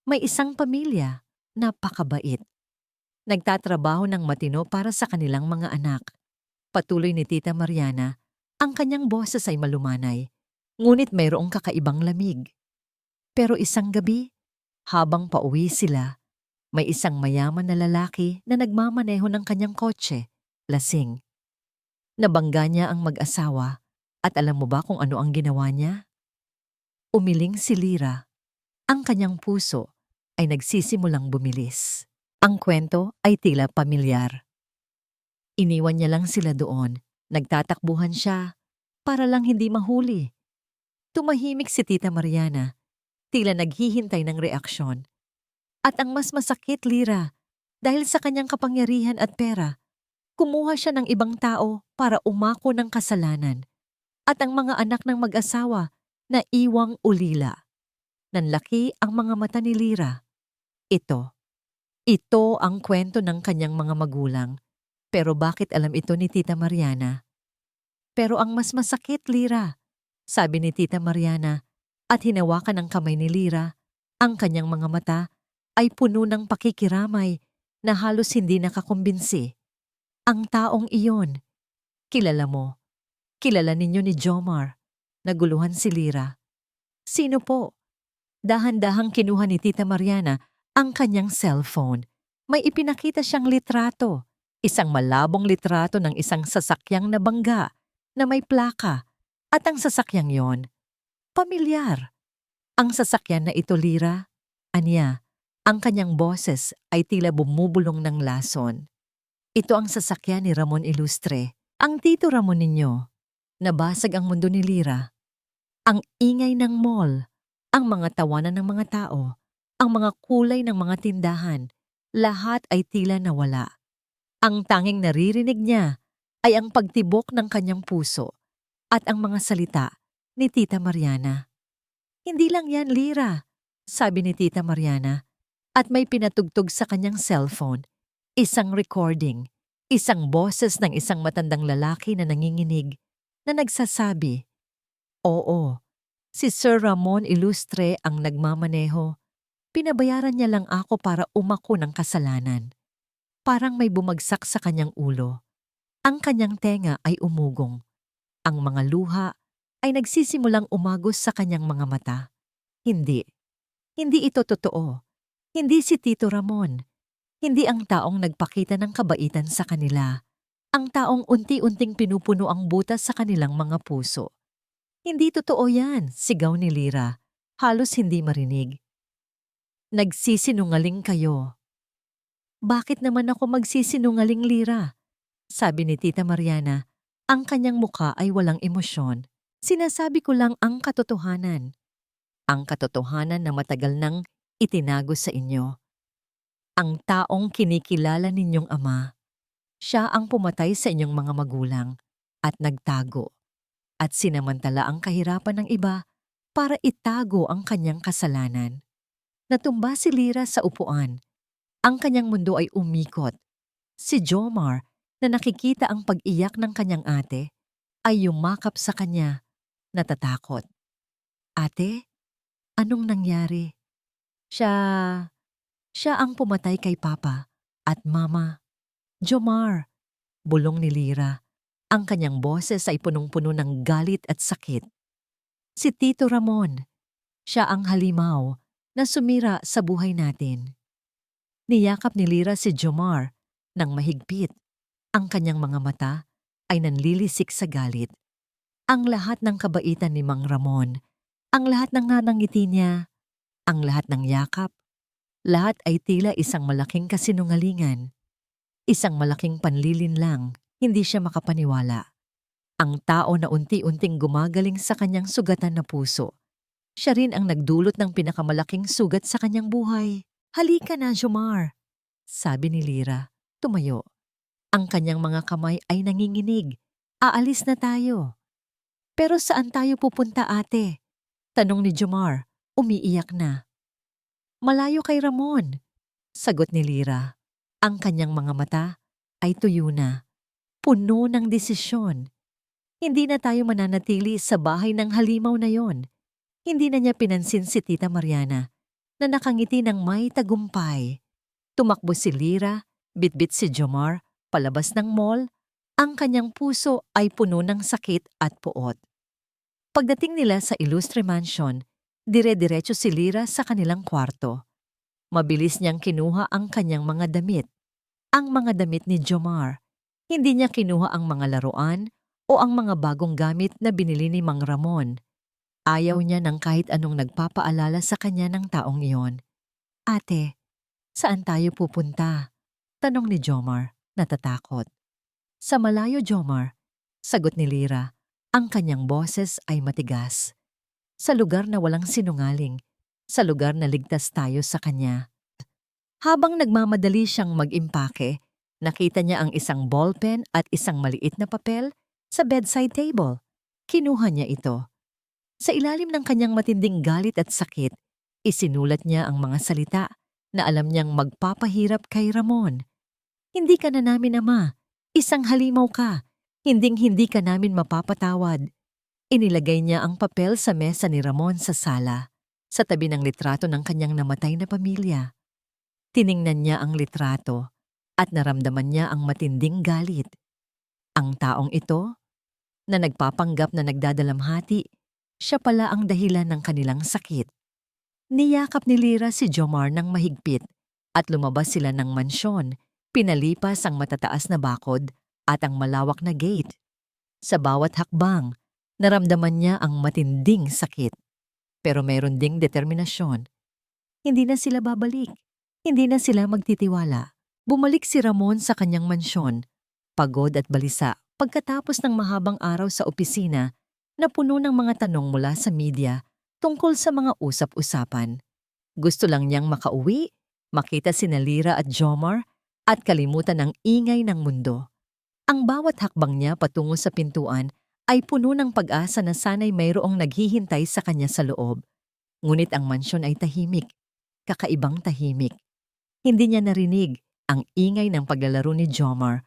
May isang pamilya, napakabait. Nagtatrabaho ng matino para sa kanilang mga anak. Patuloy ni Tita Mariana, ang kanyang boses ay malumanay, ngunit mayroong kakaibang lamig. Pero isang gabi, habang pauwi sila, may isang mayaman na lalaki na nagmamaneho ng kanyang kotse, lasing. Nabangga niya ang mag-asawa at alam mo ba kung ano ang ginawa niya? Umiling si Lyra. Ang kanyang puso ay nagsisimulang bumilis. Ang kwento ay tila pamilyar. Iniwan niya lang sila doon. Nagtatakbuhan siya para lang hindi mahuli. Tumahimik si Tita Mariana, tila naghihintay ng reaksyon. At ang mas masakit, Lyra, dahil sa kanyang kapangyarihan at pera, kumuha siya ng ibang tao para umako ng kasalanan. At ang mga anak ng mag-asawa na iwang ulila. Nanlaki ang mga mata ni Lyra. Ito ang kwento ng kanyang mga magulang. Pero bakit alam ito ni Tita Mariana? Pero ang mas masakit, Lyra, sabi ni Tita Mariana, at hinawakan ang kamay ni Lyra, ang kanyang mga mata ay puno ng pakikiramay na halos hindi nakakumbinsi. Ang taong iyon, kilala mo, kilala ninyo ni Jomar. Naguluhan si Lyra. Sino po? Dahan-dahang kinuha ni Tita Mariana ang kanyang cellphone. May ipinakita siyang litrato. Isang malabong litrato ng isang sasakyang na bangga na may plaka. At ang sasakyang yon, pamilyar. Ang sasakyan na ito, Lyra, anya, ang kanyang boses ay tila bumubulong ng lason. Ito ang sasakyan ni Ramon Ilustre, ang Tito Ramon ninyo. Nabasag ang mundo ni Lyra. Ang ingay ng mall, ang mga tawanan ng mga tao, ang mga kulay ng mga tindahan, lahat ay tila nawala. Ang tanging naririnig niya ay ang pagtibok ng kanyang puso at ang mga salita ni Tita Mariana. Hindi lang yan, Lyra, sabi ni Tita Mariana, at may pinatugtog sa kanyang cellphone, isang recording, isang boses ng isang matandang lalaki na nanginginig, na nagsasabi, "Oo, si Sir Ramon Ilustre ang nagmamaneho. Pinabayaran niya lang ako para umako ng kasalanan." Parang may bumagsak sa kanyang ulo. Ang kanyang tenga ay umugong. Ang mga luha ay nagsisimulang umagos sa kanyang mga mata. Hindi. Hindi ito totoo. Hindi si Tito Ramon. Hindi ang taong nagpakita ng kabaitan sa kanila. Ang taong unti-unting pinupuno ang butas sa kanilang mga puso. Hindi totoo yan, sigaw ni Lyra. Halos hindi marinig. Nagsisinungaling kayo. Bakit naman ako magsisinungaling, Lyra? Sabi ni Tita Mariana. Ang kanyang mukha ay walang emosyon. Sinasabi ko lang ang katotohanan. Ang katotohanan na matagal nang itinago sa inyo. Ang taong kinikilala ninyong ama, siya ang pumatay sa inyong mga magulang at nagtago at sinamantala ang kahirapan ng iba para itago ang kanyang kasalanan. Natumba si Lyra sa upuan. Ang kanyang mundo ay umikot. Si Jomar, na nakikita ang pag-iyak ng kanyang ate, ay yumakap sa kanya, natatakot. Ate, anong nangyari? Siya ang pumatay kay Papa at Mama. Jomar, bulong ni Lyra. Ang kanyang boses ay punong-puno ng galit at sakit. Si Tito Ramon, siya ang halimaw na sumira sa buhay natin. Niyakap ni Lyra si Jomar nang mahigpit. Ang kanyang mga mata ay nanlilisik sa galit. Ang lahat ng kabaitan ni Mang Ramon, ang lahat ng ngiti niya, ang lahat ng yakap, lahat ay tila isang malaking kasinungalingan. Isang malaking panlilinlang, hindi siya makapaniwala. Ang tao na unti-unting gumagaling sa kanyang sugatan na puso. Siya rin ang nagdulot ng pinakamalaking sugat sa kanyang buhay. Halika na, Jomar, sabi ni Lyra, tumayo. Ang kanyang mga kamay ay nanginginig. Aalis na tayo. Pero saan tayo pupunta, ate? Tanong ni Jomar, umiiyak na. Malayo kay Ramon, sagot ni Lyra. Ang kanyang mga mata ay tuyo na, puno ng desisyon. Hindi na tayo mananatili sa bahay ng halimaw na yon. Hindi na niya pinansin si Tita Mariana na nakangiti ng may tagumpay. Tumakbo si Lyra, bitbit si Jomar, palabas ng mall. Ang kanyang puso ay puno ng sakit at puot. Pagdating nila sa Ilustre Mansion, dire-diretso si Lyra sa kanilang kwarto. Mabilis niyang kinuha ang kanyang mga damit. Ang mga damit ni Jomar. Hindi niya kinuha ang mga laruan o ang mga bagong gamit na binili ni Mang Ramon. Ayaw niya ng kahit anong nagpapaalala sa kanya ng taong iyon. Ate, saan tayo pupunta? Tanong ni Jomar, natatakot. Sa malayo, Jomar, sagot ni Lyra. Ang kanyang boses ay matigas. Sa lugar na walang sinungaling, sa lugar na ligtas tayo sa kanya. Habang nagmamadali siyang mag-impake, nakita niya ang isang ballpen at isang maliit na papel sa bedside table. Kinuha niya ito. Sa ilalim ng kanyang matinding galit at sakit, isinulat niya ang mga salita na alam niyang magpapahirap kay Ramon. Hindi ka na namin ama. Isang halimaw ka. Hinding-hindi ka namin mapapatawad. Inilagay niya ang papel sa mesa ni Ramon sa sala, sa tabi ng litrato ng kanyang namatay na pamilya. Tiningnan niya ang litrato at naramdaman niya ang matinding galit. Ang taong ito, na nagpapanggap na nagdadalamhati, siya pala ang dahilan ng kanilang sakit. Niyakap ni Lyra si Jomar ng mahigpit at lumabas sila ng mansyon, pinalipas ang matataas na bakod at ang malawak na gate. Sa bawat hakbang, naramdaman niya ang matinding sakit. Pero mayroon ding determinasyon. Hindi na sila babalik. Hindi na sila magtitiwala. Bumalik si Ramon sa kanyang mansyon, pagod at balisa pagkatapos ng mahabang araw sa opisina na puno ng mga tanong mula sa media tungkol sa mga usap-usapan. Gusto lang niyang makauwi, makita sina Lyra at Jomar at kalimutan ang ingay ng mundo. Ang bawat hakbang niya patungo sa pintuan ay puno ng pag-asa na sana'y mayroong naghihintay sa kanya sa loob. Ngunit ang mansyon ay tahimik, kakaibang tahimik. Hindi niya narinig ang ingay ng paglalaro ni Jomar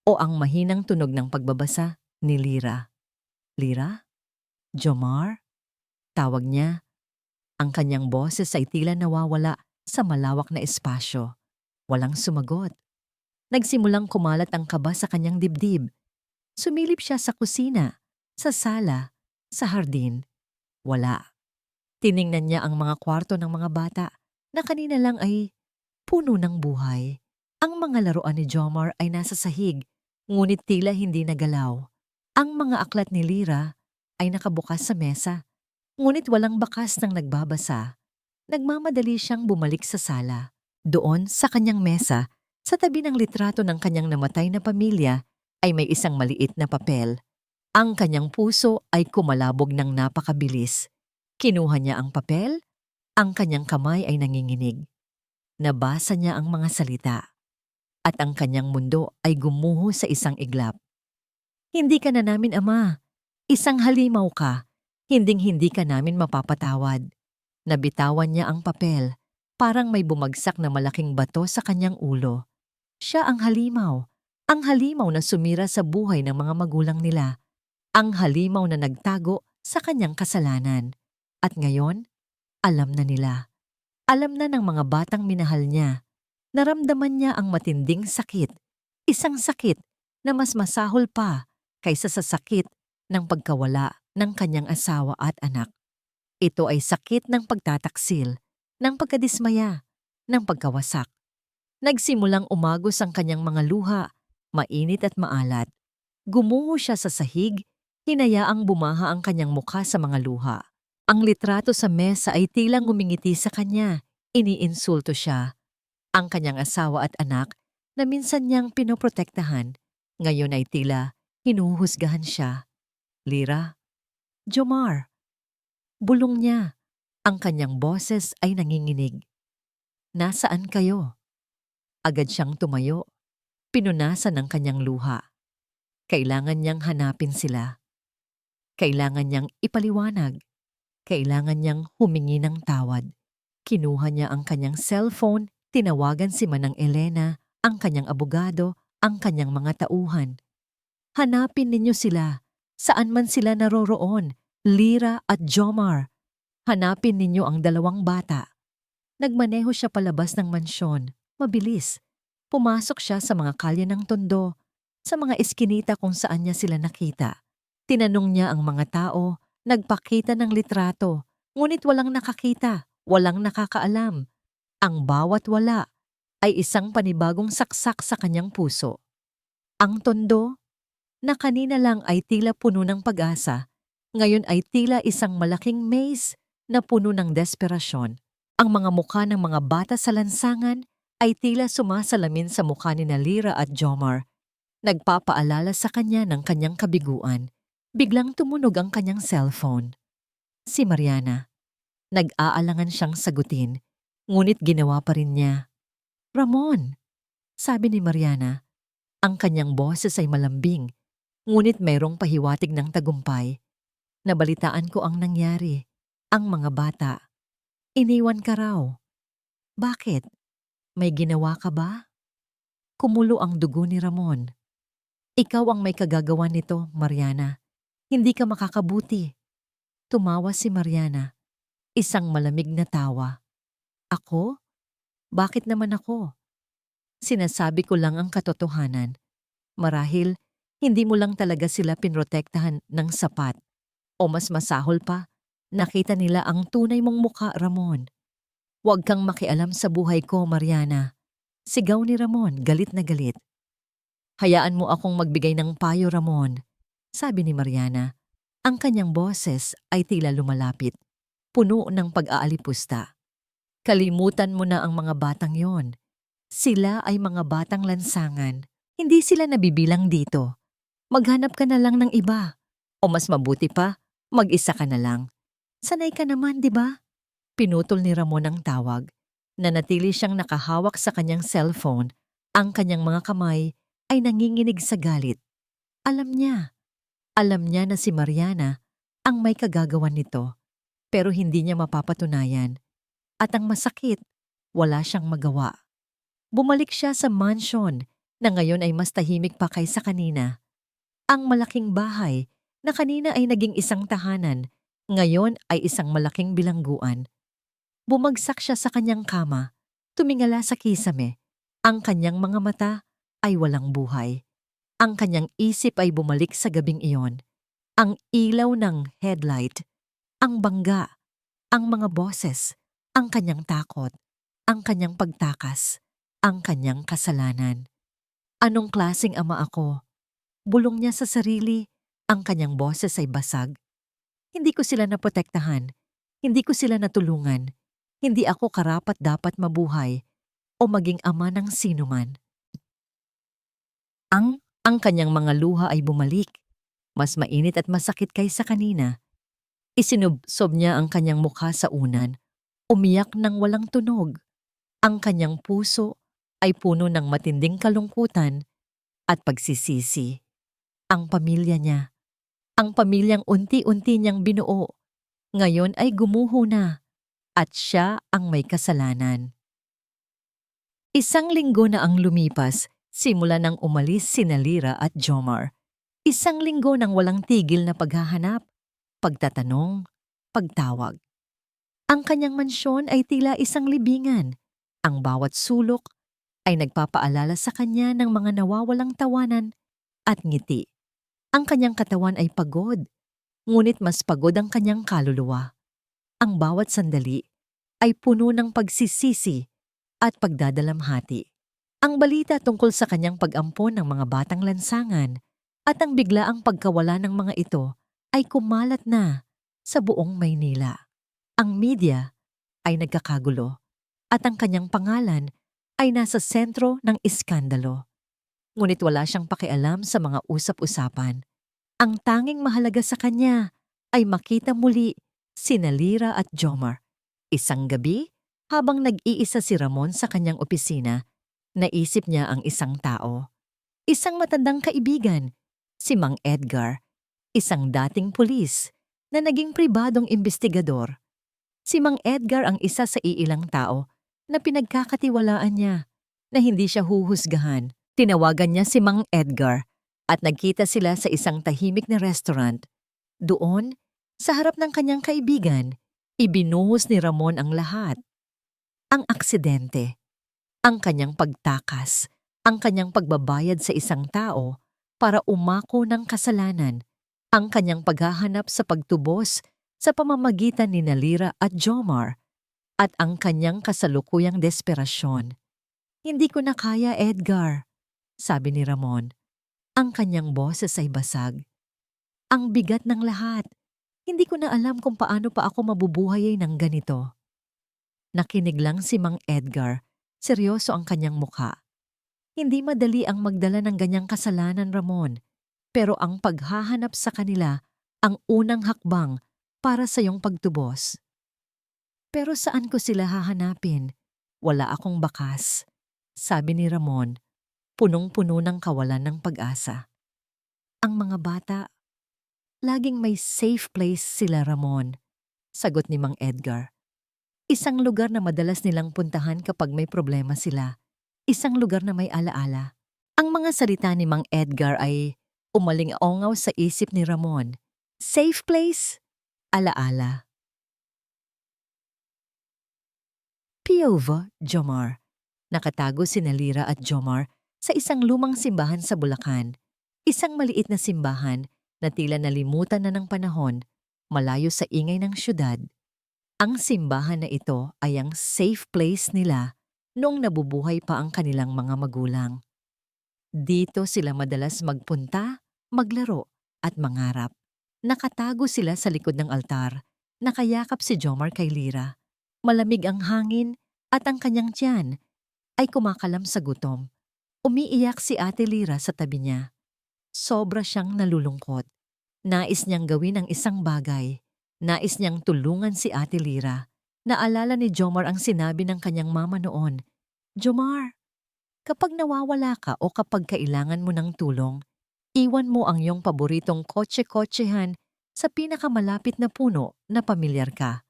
o ang mahinang tunog ng pagbabasa ni Lyra. Lyra? Jomar? Tawag niya. Ang kanyang boses ay tila nawawala sa malawak na espasyo. Walang sumagot. Nagsimulang kumalat ang kaba sa kanyang dibdib. Sumilip siya sa kusina, sa sala, sa hardin. Wala. Tiningnan niya ang mga kwarto ng mga bata na kanina lang ay puno ng buhay. Ang mga laruan ni Jomar ay nasa sahig, ngunit tila hindi nagalaw. Ang mga aklat ni Lyra ay nakabukas sa mesa, ngunit walang bakas ng nagbabasa. Nagmamadali siyang bumalik sa sala. Doon, sa kanyang mesa, sa tabi ng litrato ng kanyang namatay na pamilya, ay may isang maliit na papel. Ang kanyang puso ay kumalabog ng napakabilis. Kinuha niya ang papel, ang kanyang kamay ay nanginginig. Nabasa niya ang mga salita, at ang kanyang mundo ay gumuho sa isang iglap. Hindi ka na namin ama. Isang halimaw ka. Hinding-hindi ka namin mapapatawad. Nabitawan niya ang papel, parang may bumagsak na malaking bato sa kanyang ulo. Siya ang halimaw na sumira sa buhay ng mga magulang nila. Ang halimaw na nagtago sa kanyang kasalanan. At ngayon, alam na nila. Alam na ng mga batang minahal niya. Naramdaman niya ang matinding sakit. Isang sakit na mas masahol pa kaysa sa sakit ng pagkawala ng kanyang asawa at anak. Ito ay sakit ng pagtataksil, ng pagkadismaya, ng pagkawasak. Nagsimulang umagos ang kanyang mga luha, mainit at maalat. Gumungo siya sa sahig, hinayaang bumaha ang kanyang mukha sa mga luha. Ang litrato sa mesa ay tilang ngumingiti sa kanya, iniinsulto siya. Ang kanyang asawa at anak na minsan niyang pinoprotektahan, ngayon ay tila hinuhusgahan siya. Lyra, Jomar, bulong niya. Ang kanyang boses ay nanginginig. Nasaan kayo? Agad siyang tumayo. Pinunasan ang kanyang luha. Kailangan niyang hanapin sila. Kailangan niyang ipaliwanag. Kailangan niyang humingi ng tawad. Kinuha niya ang kanyang cellphone, tinawagan si Manang Elena, ang kanyang abogado, ang kanyang mga tauhan. Hanapin ninyo sila. Saan man sila naroroon, Lyra at Jomar. Hanapin ninyo ang dalawang bata. Nagmaneho siya palabas ng mansyon. Mabilis. Pumasok siya sa mga kalye ng Tondo, sa mga eskinita kung saan niya sila nakita. Tinanong niya ang mga tao, nagpakita ng litrato, ngunit walang nakakita, walang nakakaalam. Ang bawat wala ay isang panibagong saksak sa kanyang puso. Ang Tondo, na kanina lang ay tila puno ng pag-asa, ngayon ay tila isang malaking maze na puno ng desperasyon. Ang mga mukha ng mga bata sa lansangan ay tila sumasalamin sa mukha ni Lyra at Jomar. Nagpapaalala sa kanya ng kanyang kabiguan. Biglang tumunog ang kanyang cellphone. Si Mariana. Nag-aalangan siyang sagutin, ngunit ginawa pa rin niya. Ramon, sabi ni Mariana. Ang kanyang boses ay malambing, ngunit mayroong pahiwatig ng tagumpay. Nabalitaan ko ang nangyari. Ang mga bata. Iniwan ka raw. Bakit? May ginawa ka ba? Kumulo ang dugo ni Ramon. Ikaw ang may kagagawan nito, Mariana. Hindi ka makakabuti. Tumawa si Mariana. Isang malamig na tawa. Ako? Bakit naman ako? Sinasabi ko lang ang katotohanan. Marahil, hindi mo lang talaga sila pinrotektahan ng sapat. O mas masahol pa, nakita nila ang tunay mong mukha, Ramon. Huwag kang makialam sa buhay ko, Mariana. Sigaw ni Ramon, galit na galit. Hayaan mo akong magbigay ng payo, Ramon. Sabi ni Mariana. Ang kanyang boses ay tila lumalapit, puno ng pag-aalipusta. Kalimutan mo na ang mga batang yon. Sila ay mga batang lansangan. Hindi sila nabibilang dito. Maghanap ka na lang ng iba. O mas mabuti pa, mag-isa ka na lang. Sanay ka naman, di ba? Pinutol ni Ramon ang tawag. Nanatili siyang nakahawak sa kanyang cellphone. Ang kanyang mga kamay ay nanginginig sa galit. Alam niya na si Mariana ang may kagagawan nito, pero hindi niya mapapatunayan. At ang masakit, wala siyang magawa. Bumalik siya sa mansion na ngayon ay mas tahimik pa kaysa kanina. Ang malaking bahay na kanina ay naging isang tahanan, ngayon ay isang malaking bilangguan. Bumagsak siya sa kanyang kama, tumingala sa kisame. Ang kanyang mga mata ay walang buhay. Ang kanyang isip ay bumalik sa gabing iyon. Ang ilaw ng headlight, ang bangga, ang mga boses, ang kanyang takot, ang kanyang pagtakas, ang kanyang kasalanan. Anong klaseng ama ako? Bulong niya sa sarili, ang kanyang boses ay basag. Hindi ko sila naprotektahan, hindi ko sila natulungan, hindi ako karapat-dapat mabuhay o maging ama ng sinuman. Ang kanyang mga luha ay bumalik, mas mainit at masakit kaysa kanina. Isinubsob niya ang kanyang mukha sa unan, umiyak ng walang tunog. Ang kanyang puso ay puno ng matinding kalungkutan at pagsisisi. Ang pamilya niya, ang pamilyang unti-unti niyang binuo, ngayon ay gumuho na at siya ang may kasalanan. Isang linggo na ang lumipas, simula nang umalis sina Lyra at Jomar. Isang linggo nang walang tigil na paghahanap, pagtatanong, pagtawag. Ang kanyang mansyon ay tila isang libingan. Ang bawat sulok ay nagpapaalala sa kanya ng mga nawawalang tawanan at ngiti. Ang kanyang katawan ay pagod, ngunit mas pagod ang kanyang kaluluwa. Ang bawat sandali ay puno ng pagsisisi at pagdadalamhati. Ang balita tungkol sa kanyang pag-ampon ng mga batang lansangan at ang biglaang pagkawala ng mga ito ay kumalat na sa buong Maynila. Ang media ay nagkakagulo at ang kanyang pangalan ay nasa sentro ng iskandalo. Ngunit wala siyang pakialam sa mga usap-usapan. Ang tanging mahalaga sa kanya ay makita muli sina Lyra at Jomar. Isang gabi, habang nag-iisa si Ramon sa kanyang opisina, naisip niya ang isang tao. Isang matandang kaibigan, si Mang Edgar, isang dating pulis na naging pribadong imbestigador. Si Mang Edgar ang isa sa iilang tao na pinagkakatiwalaan niya, na hindi siya huhusgahan. Tinawagan niya si Mang Edgar at nagkita sila sa isang tahimik na restaurant. Doon, sa harap ng kanyang kaibigan, ibinuhos ni Ramon ang lahat. Ang aksidente, ang kanyang pagtakas, ang kanyang pagbabayad sa isang tao para umako ng kasalanan, ang kanyang paghahanap sa pagtubos sa pamamagitan ni Lyra at Jomar, at ang kanyang kasalukuyang desperasyon. Hindi ko na kaya, Edgar, sabi ni Ramon. Ang kanyang boses ay basag. Ang bigat ng lahat. Hindi ko na alam kung paano pa ako mabubuhay ng ganito. Nakinig lang si Mang Edgar. Seryoso ang kanyang mukha. Hindi madali ang magdala ng ganyang kasalanan, Ramon. Pero ang paghahanap sa kanila ang unang hakbang para sa iyong pagtubos. Pero saan ko sila hahanapin? Wala akong bakas, sabi ni Ramon, punong-puno ng kawalan ng pag-asa. Ang mga bata, laging may safe place sila, Ramon, sagot ni Mang Edgar. Isang lugar na madalas nilang puntahan kapag may problema sila. Isang lugar na may alaala. Ang mga salita ni Mang Edgar ay umaling-ongaw sa isip ni Ramon. Safe place? Alaala. Piova, Jomar. Nakatago sina Lira at Jomar sa isang lumang simbahan sa Bulacan. Isang maliit na simbahan na tila nalimutan na ng panahon, malayo sa ingay ng syudad. Ang simbahan na ito ay ang safe place nila noong nabubuhay pa ang kanilang mga magulang. Dito sila madalas magpunta, maglaro at mangarap. Nakatago sila sa likod ng altar, nakayakap si Jomar kay Lira. Malamig ang hangin at ang kanyang tiyan ay kumakalam sa gutom. Umiiyak si Ate Lira sa tabi niya. Sobra siyang nalulungkot. Nais niyang gawin ang isang bagay. Nais niyang tulungan si Ate Lira. Naalala ni Jomar ang sinabi ng kanyang mama noon. Jomar, kapag nawawala ka o kapag kailangan mo ng tulong, iwan mo ang iyong paboritong kotse-kotsehan sa pinakamalapit na puno na pamilyar ka.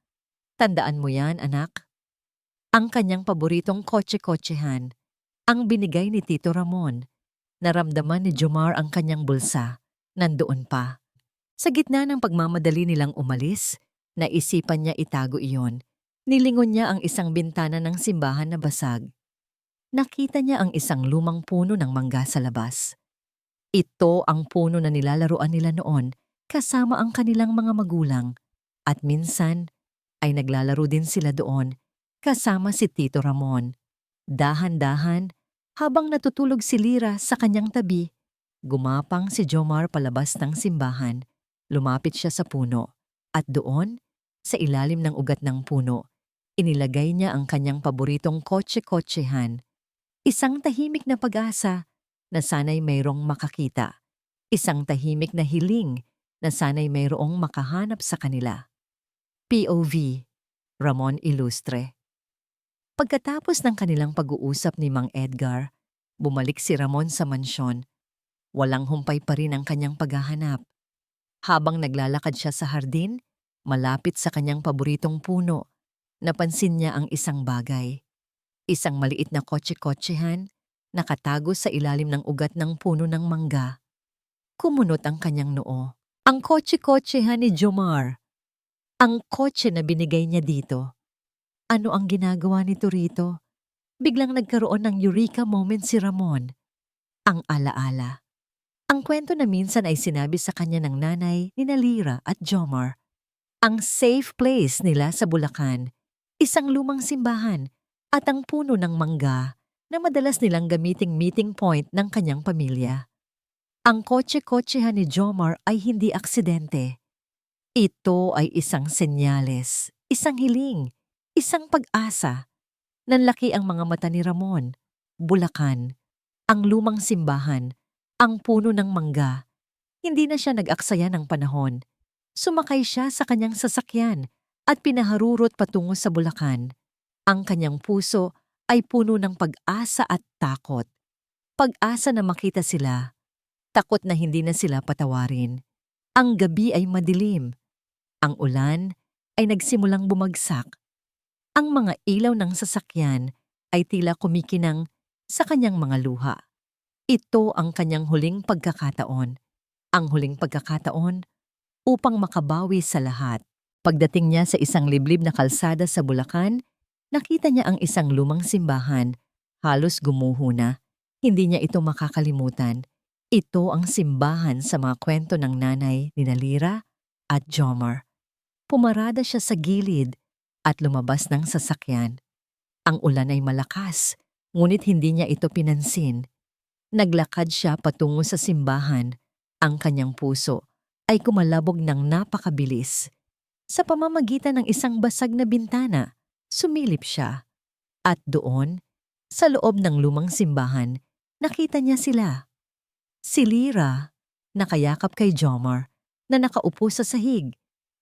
Tandaan mo yan, anak. Ang kanyang paboritong kotse-kotsehan, ang binigay ni Tito Ramon. Naramdaman ni Jomar ang kanyang bulsa. Nandoon pa. Sa gitna ng pagmamadali nilang umalis, naisipan niya itago iyon. Nilingon niya ang isang bintana ng simbahan na basag. Nakita niya ang isang lumang puno ng mangga sa labas. Ito ang puno na nilalaruan nila noon kasama ang kanilang mga magulang. At minsan ay naglalaro din sila doon kasama si Tito Ramon. Dahan-dahan, habang natutulog si Lira sa kanyang tabi, gumapang si Jomar palabas ng simbahan. Lumapit siya sa puno at doon, sa ilalim ng ugat ng puno, inilagay niya ang kanyang paboritong kotse-kotsehan. Isang tahimik na pag-asa na sana'y mayroong makakita. Isang tahimik na hiling na sana'y mayroong makahanap sa kanila. POV, Ramon Ilustre. Pagkatapos ng kanilang pag-uusap ni Mang Edgar, bumalik si Ramon sa mansyon. Walang humpay pa rin ang kanyang paghahanap. Habang naglalakad siya sa hardin, malapit sa kanyang paboritong puno, napansin niya ang isang bagay. Isang maliit na kotse-kotsehan, nakatago sa ilalim ng ugat ng puno ng mangga. Kumunot ang kanyang noo. Ang kotse-kotsehan ni Jomar. Ang kotse na binigay niya dito. Ano ang ginagawa nito rito? Biglang nagkaroon ng eureka moment si Ramon. Ang alaala. Ang kwento na minsan ay sinabi sa kanya ng nanay ni Lira at Jomar. Ang safe place nila sa Bulacan, isang lumang simbahan at ang puno ng mangga na madalas nilang gamiting meeting point ng kanyang pamilya. Ang kotse-kotsehan ni Jomar ay hindi aksidente. Ito ay isang senyales, isang hiling, isang pag-asa. Nanlaki ang mga mata ni Ramon. Bulacan, ang lumang simbahan, ang puno ng mangga. Hindi na siya nag-aksaya ng panahon. Sumakay siya sa kanyang sasakyan at pinaharurot patungo sa Bulacan. Ang kanyang puso ay puno ng pag-asa at takot. Pag-asa na makita sila. Takot na hindi na sila patawarin. Ang gabi ay madilim. Ang ulan ay nagsimulang bumagsak. Ang mga ilaw ng sasakyan ay tila kumikinang sa kanyang mga luha. Ito ang kanyang huling pagkakataon. Ang huling pagkakataon upang makabawi sa lahat. Pagdating niya sa isang liblib na kalsada sa Bulacan, nakita niya ang isang lumang simbahan. Halos gumuho na. Hindi niya ito makakalimutan. Ito ang simbahan sa mga kwento ng nanay ni Lira at Jomar. Pumarada siya sa gilid at lumabas ng sasakyan. Ang ulan ay malakas, ngunit hindi niya ito pinansin. Naglakad siya patungo sa simbahan. Ang kanyang puso ay kumalabog ng napakabilis. Sa pamamagitan ng isang basag na bintana, sumilip siya. At doon, sa loob ng lumang simbahan, nakita niya sila. Si Lira, nakayakap kay Jomar, na nakaupo sa sahig.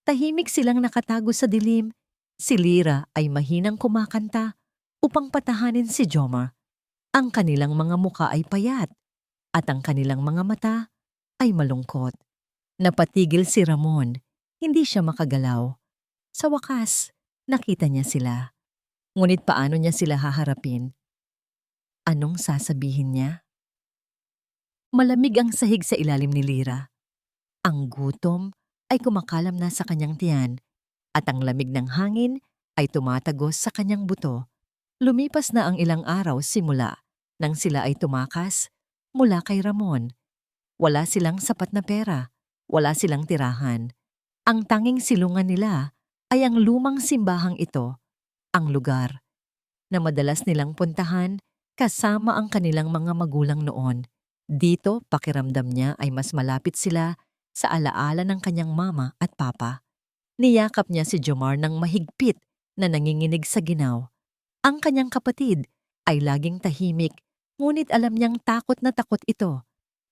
Tahimik silang nakatago sa dilim. Si Lira ay mahinang kumakanta upang patahanin si Jomar. Ang kanilang mga muka ay payat at ang kanilang mga mata ay malungkot. Napatigil si Ramon, hindi siya makagalaw. Sa wakas, nakita niya sila. Ngunit paano niya sila haharapin? Anong sasabihin niya? Malamig ang sahig sa ilalim ni Lira. Ang gutom ay kumakalam na sa kanyang tiyan at ang lamig ng hangin ay tumatagos sa kanyang buto. Lumipas na ang ilang araw simula nang sila ay tumakas mula kay Ramon. Wala silang sapat na pera, wala silang tirahan. Ang tanging silungan nila ay ang lumang simbahang ito, ang lugar na madalas nilang puntahan kasama ang kanilang mga magulang noon. Dito, pakiramdam niya ay mas malapit sila sa alaala ng kanyang mama at papa. Niyakap niya si Jomar ng mahigpit na nanginginig sa ginaw. Ang kanyang kapatid ay laging tahimik, ngunit alam niyang takot na takot ito.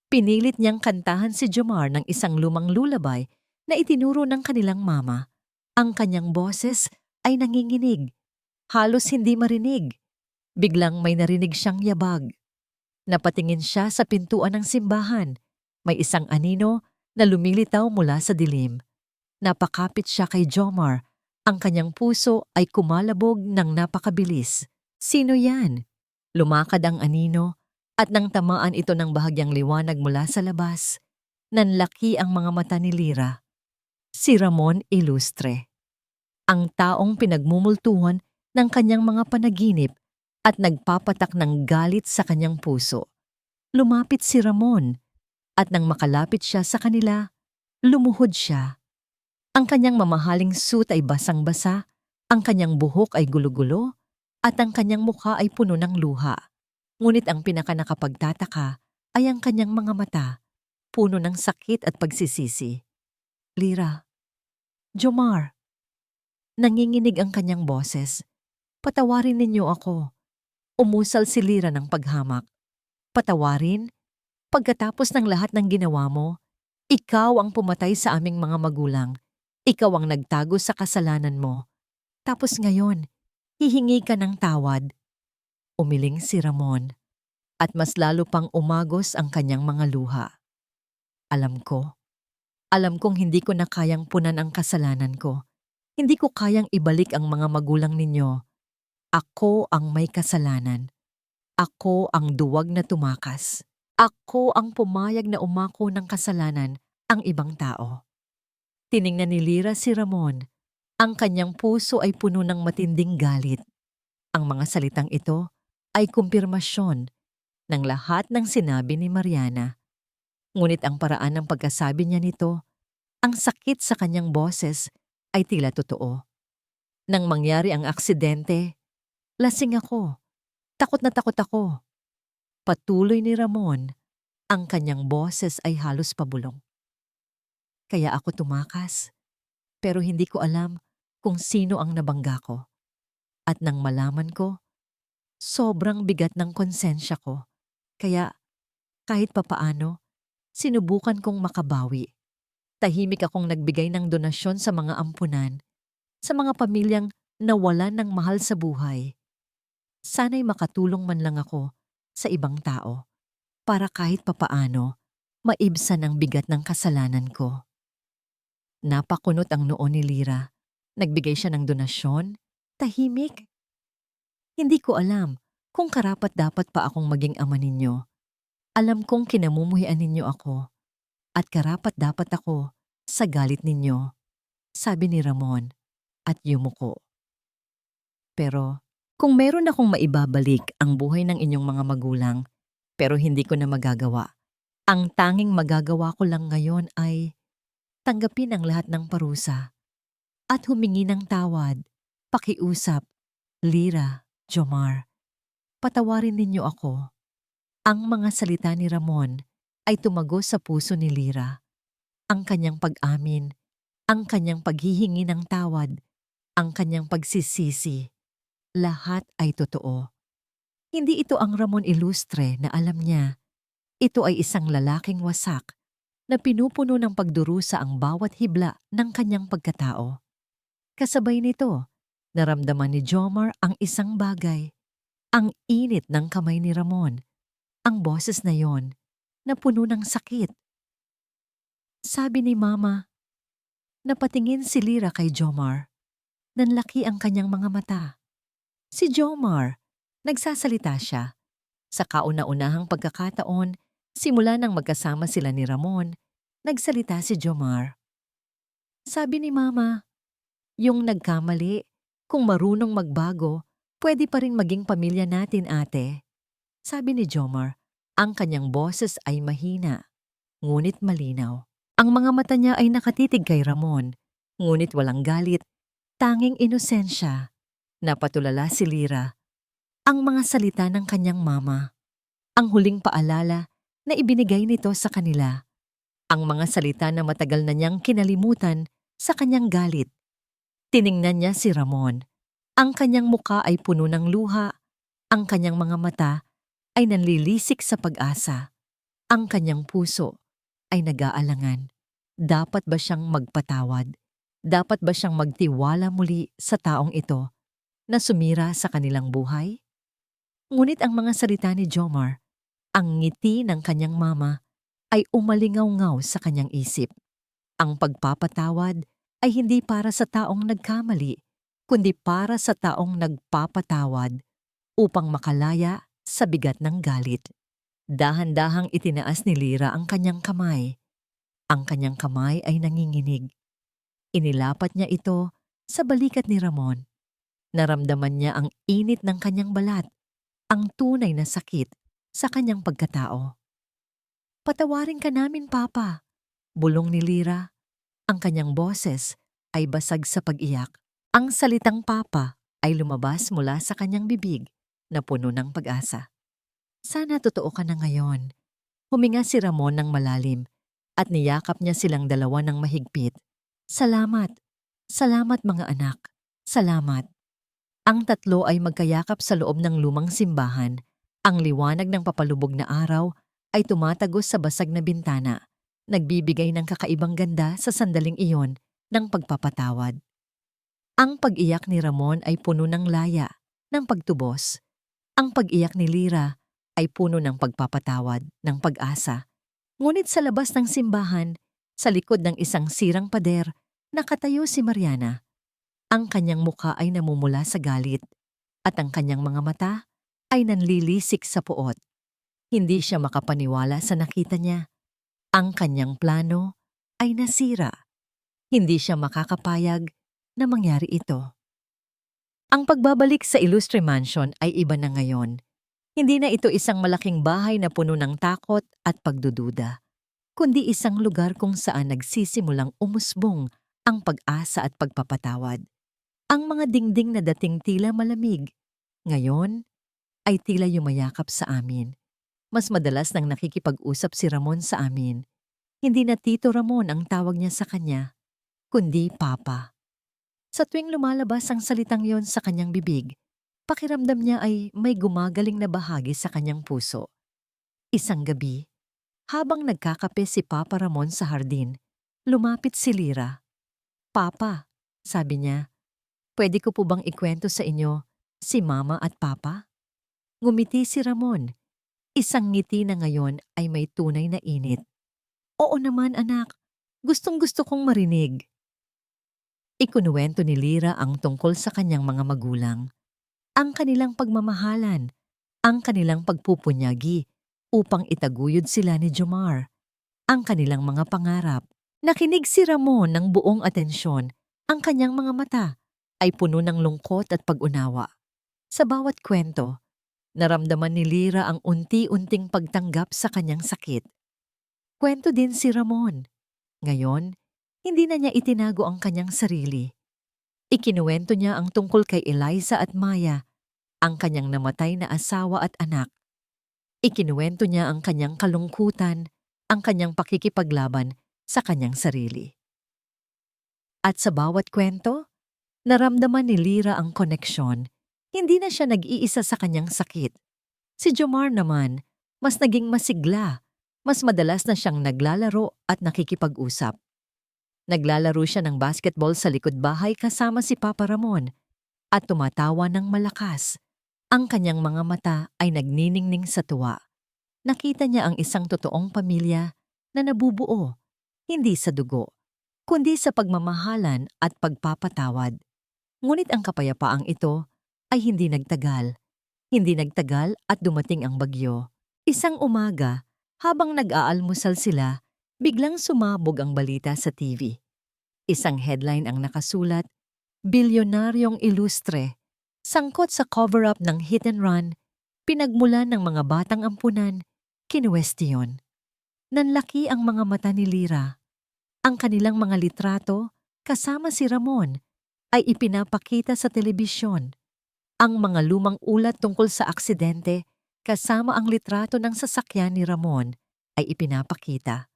Pinilit niyang kantahan si Jomar ng isang lumang lullaby na itinuro ng kanilang mama. Ang kanyang boses ay nanginginig, halos hindi marinig. Biglang may narinig siyang yabag. Napatingin siya sa pintuan ng simbahan. May isang anino na lumilitaw mula sa dilim. Napakapit siya kay Jomar. Ang kanyang puso ay kumalabog ng napakabilis. Sino yan? Lumakad ang anino at nang tamaan ito ng bahagyang liwanag mula sa labas, nanlaki ang mga mata ni Lyra. Si Ramon Ilustre. Ang taong pinagmumultuhan ng kanyang mga panaginip at nagpapatak ng galit sa kanyang puso. Lumapit si Ramon at nang makalapit siya sa kanila, lumuhod siya. Ang kanyang mamahaling suit ay basang-basa, ang kanyang buhok ay gulo-gulo, at ang kanyang mukha ay puno ng luha. Ngunit ang pinakanakapagtataka ay ang kanyang mga mata, puno ng sakit at pagsisisi. Lyra, Jomar, nanginginig ang kanyang boses. Patawarin ninyo ako. Umusal si Lyra ng paghamak. Patawarin? Pagkatapos ng lahat ng ginawa mo, ikaw ang pumatay sa aming mga magulang. Ikaw ang nagtago sa kasalanan mo. Tapos ngayon, hihingi ka ng tawad. Umiling si Ramon at mas lalo pang umagos ang kanyang mga luha. Alam kong hindi ko na kayang punan ang kasalanan ko. Hindi ko kayang ibalik ang mga magulang ninyo. Ako ang may kasalanan. Ako ang duwag na tumakas. Ako ang pumayag na umako ng kasalanan ang ibang tao. Tiningnan ni Lyra si Ramon. Ang kanyang puso ay puno ng matinding galit. Ang mga salitang ito ay kumpirmasyon ng lahat ng sinabi ni Mariana. Ngunit ang paraan ng pagkasabi niya nito, ang sakit sa kanyang boses ay tila totoo. Nang mangyari ang aksidente, lasing ako. Takot na takot ako. Patuloy ni Ramon, ang kanyang boses ay halos pabulong. Kaya ako tumakas, pero hindi ko alam kung sino ang nabangga ko. At nang malaman ko, sobrang bigat ng konsensya ko. Kaya kahit papaano, sinubukan kong makabawi. Tahimik akong nagbigay ng donasyon sa mga ampunan, sa mga pamilyang nawalan ng mahal sa buhay. Sana'y makatulong man lang ako sa ibang tao para kahit papaano maibsan ang bigat ng kasalanan ko. Napakunot ang noo ni Lyra. Nagbigay siya ng donasyon. Tahimik. Hindi ko alam kung karapat-dapat pa akong maging ama ninyo. Alam kong kinamumuhian ninyo ako at karapat-dapat ako sa galit ninyo, sabi ni Ramon at yumuko. Pero kung meron akong maibabalik ang buhay ng inyong mga magulang, pero hindi ko na magagawa, ang tanging magagawa ko lang ngayon ay tanggapin ang lahat ng parusa at humingi ng tawad, pakiusap, Lyra, Jomar. Patawarin ninyo ako. Ang mga salita ni Ramon ay tumagos sa puso ni Lyra. Ang kanyang pag-amin, ang kanyang paghihingi ng tawad, ang kanyang pagsisisi, lahat ay totoo. Hindi ito ang Ramon Ilustre na alam niya. Ito ay isang lalaking wasak na pinupuno ng pagdurusa ang bawat hibla ng kanyang pagkatao. Kasabay nito, naramdaman ni Jomar ang isang bagay, ang init ng kamay ni Ramon, ang boses na yon na puno ng sakit. Sabi ni Mama, napatingin si Lyra kay Jomar. Nanlaki ang kanyang mga mata. Si Jomar, nagsasalita siya. Sa kauna-unahang pagkakataon, simula nang magkasama sila ni Ramon, nagsalita si Jomar. Sabi ni Mama, yung nagkamali, kung marunong magbago, pwede pa rin maging pamilya natin, ate. Sabi ni Jomar, ang kanyang boses ay mahina, ngunit malinaw. Ang mga mata niya ay nakatitig kay Ramon, ngunit walang galit, tanging inosensya. Napatulala si Lira. Ang mga salita ng kanyang mama, ang huling paalala na ibinigay nito sa kanila. Ang mga salita na matagal na niyang kinalimutan sa kanyang galit. Tiningnan niya si Ramon. Ang kanyang muka ay puno ng luha. Ang kanyang mga mata ay nanlilisik sa pag-asa. Ang kanyang puso ay nag-aalangan. Dapat ba siyang magpatawad? Dapat ba siyang magtiwala muli sa taong ito na sumira sa kanilang buhay? Ngunit ang mga salita ni Jomar, ang ngiti ng kanyang mama, ay umalingaw-ngaw sa kanyang isip. Ang pagpapatawad ay hindi para sa taong nagkamali, kundi para sa taong nagpapatawad upang makalaya sa bigat ng galit. Dahan-dahang itinaas ni Lira ang kanyang kamay. Ang kanyang kamay ay nanginginig. Inilapat niya ito sa balikat ni Ramon. Naramdaman niya ang init ng kanyang balat, ang tunay na sakit sa kanyang pagkatao. "Patawarin ka namin, Papa," bulong ni Lira. Ang kanyang boses ay basag sa pag-iyak. Ang salitang Papa ay lumabas mula sa kanyang bibig na puno ng pag-asa. "Sana totoo ka na ngayon." Huminga si Ramon ng malalim at niyakap niya silang dalawa ng mahigpit. "Salamat. Salamat mga anak. Salamat." Ang tatlo ay magkayakap sa loob ng lumang simbahan. Ang liwanag ng papalubog na araw ay tumatagos sa basag na bintana, nagbibigay ng kakaibang ganda sa sandaling iyon ng pagpapatawad. Ang pag-iyak ni Ramon ay puno ng laya, ng pagtubos. Ang pag-iyak ni Lira ay puno ng pagpapatawad, ng pag-asa. Ngunit sa labas ng simbahan, sa likod ng isang sirang pader, nakatayo si Mariana. Ang kanyang mukha ay namumula sa galit at ang kanyang mga mata ay nanlilisik sa puot. Hindi siya makapaniwala sa nakita niya. Ang kanyang plano ay nasira. Hindi siya makakapayag na mangyari ito. Ang pagbabalik sa Illustre Mansion ay iba na ngayon. Hindi na ito isang malaking bahay na puno ng takot at pagdududa, kundi isang lugar kung saan nagsisimulang umusbong ang pag-asa at pagpapatawad. Ang mga dingding na dating tila malamig, ngayon ay tila yumayakap sa amin. Mas madalas nang nakikipag-usap si Ramon sa amin. Hindi na Tito Ramon ang tawag niya sa kanya, kundi Papa. Sa tuwing lumalabas ang salitang yon sa kanyang bibig, pakiramdam niya ay may gumagaling na bahagi sa kanyang puso. Isang gabi, habang nagkakape si Papa Ramon sa hardin, lumapit si Lira. "Papa," sabi niya, "pwede ko po bang ikwento sa inyo si Mama at Papa?" Ngumiti si Ramon. Isang ngiti na ngayon ay may tunay na init. "Oo naman, anak. Gustong-gusto kong marinig." Ikunuwento ni Lira ang tungkol sa kanyang mga magulang. Ang kanilang pagmamahalan, ang kanilang pagpupunyagi upang itaguyod sila ni Jomar, ang kanilang mga pangarap. Nakinig si Ramon ng buong atensyon. Ang kanyang mga mata ay puno ng lungkot at pag-unawa. Sa bawat kwento, naramdaman ni Lira ang unti-unting pagtanggap sa kanyang sakit. Kwento din si Ramon. Ngayon, hindi na niya itinago ang kanyang sarili. Ikinuwento niya ang tungkol kay Eliza at Maya, ang kanyang namatay na asawa at anak. Ikinuwento niya ang kanyang kalungkutan, ang kanyang pakikipaglaban sa kanyang sarili. At sa bawat kwento, naramdaman ni Lira ang koneksyon. Hindi na siya nag-iisa sa kanyang sakit. Si Jomar naman, mas naging masigla. Mas madalas na siyang naglalaro at nakikipag-usap. Naglalaro siya ng basketball sa likod bahay kasama si Papa Ramon at tumatawa ng malakas. Ang kanyang mga mata ay nagniningning sa tuwa. Nakita niya ang isang totoong pamilya na nabubuo, hindi sa dugo, kundi sa pagmamahalan at pagpapatawad. Ngunit ang kapayapaang ito ay hindi nagtagal. Hindi nagtagal at dumating ang bagyo. Isang umaga, habang nag-aalmusal sila, biglang sumabog ang balita sa TV. Isang headline ang nakasulat, "Bilyonaryong ilustre, sangkot sa cover-up ng hit and run, pinagmulan ng mga batang ampunan, kinuwestiyon." Nanlaki ang mga mata ni Lira. Ang kanilang mga litrato, kasama si Ramon, ay ipinapakita sa telebisyon. Ang mga lumang ulat tungkol sa aksidente, kasama ang litrato ng sasakyan ni Ramon, ay ipinapakita.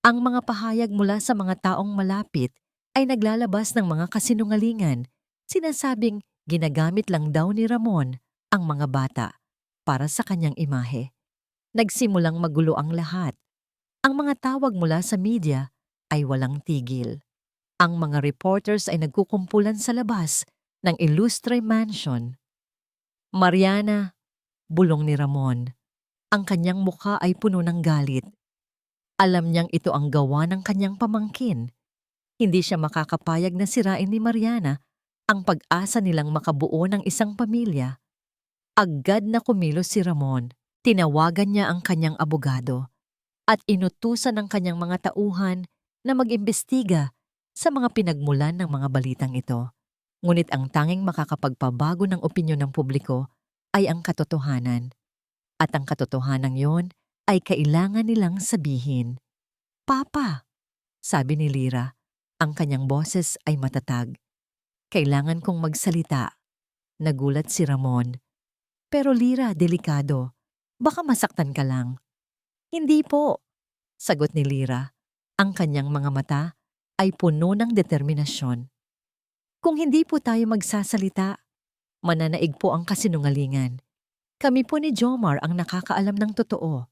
Ang mga pahayag mula sa mga taong malapit ay naglalabas ng mga kasinungalingan. Sinasabing ginagamit lang daw ni Ramon ang mga bata para sa kanyang imahe. Nagsimulang magulo ang lahat. Ang mga tawag mula sa media ay walang tigil. Ang mga reporters ay nagkukumpulan sa labas ng Illustre Mansion. "Mariana," bulong ni Ramon. Ang kanyang mukha ay puno ng galit. Alam niyang ito ang gawa ng kanyang pamangkin. Hindi siya makakapayag na sirain ni Mariana ang pag-asa nilang makabuo ng isang pamilya. Agad na kumilos si Ramon. Tinawagan niya ang kanyang abogado at inutusan ng kanyang mga tauhan na mag-imbestiga sa mga pinagmulan ng mga balitang ito. Ngunit ang tanging makakapagpabago ng opinyon ng publiko ay ang katotohanan. At ang katotohanan yon ay kailangan nilang sabihin. "Papa," sabi ni Lira, ang kanyang boses ay matatag. "Kailangan kong magsalita." Nagulat si Ramon. "Pero Lira, delikado. Baka masaktan ka lang." "Hindi po," sagot ni Lira. Ang kanyang mga mata ay puno ng determinasyon. "Kung hindi po tayo magsasalita, mananaig po ang kasinungalingan. Kami po ni Jomar ang nakakaalam ng totoo.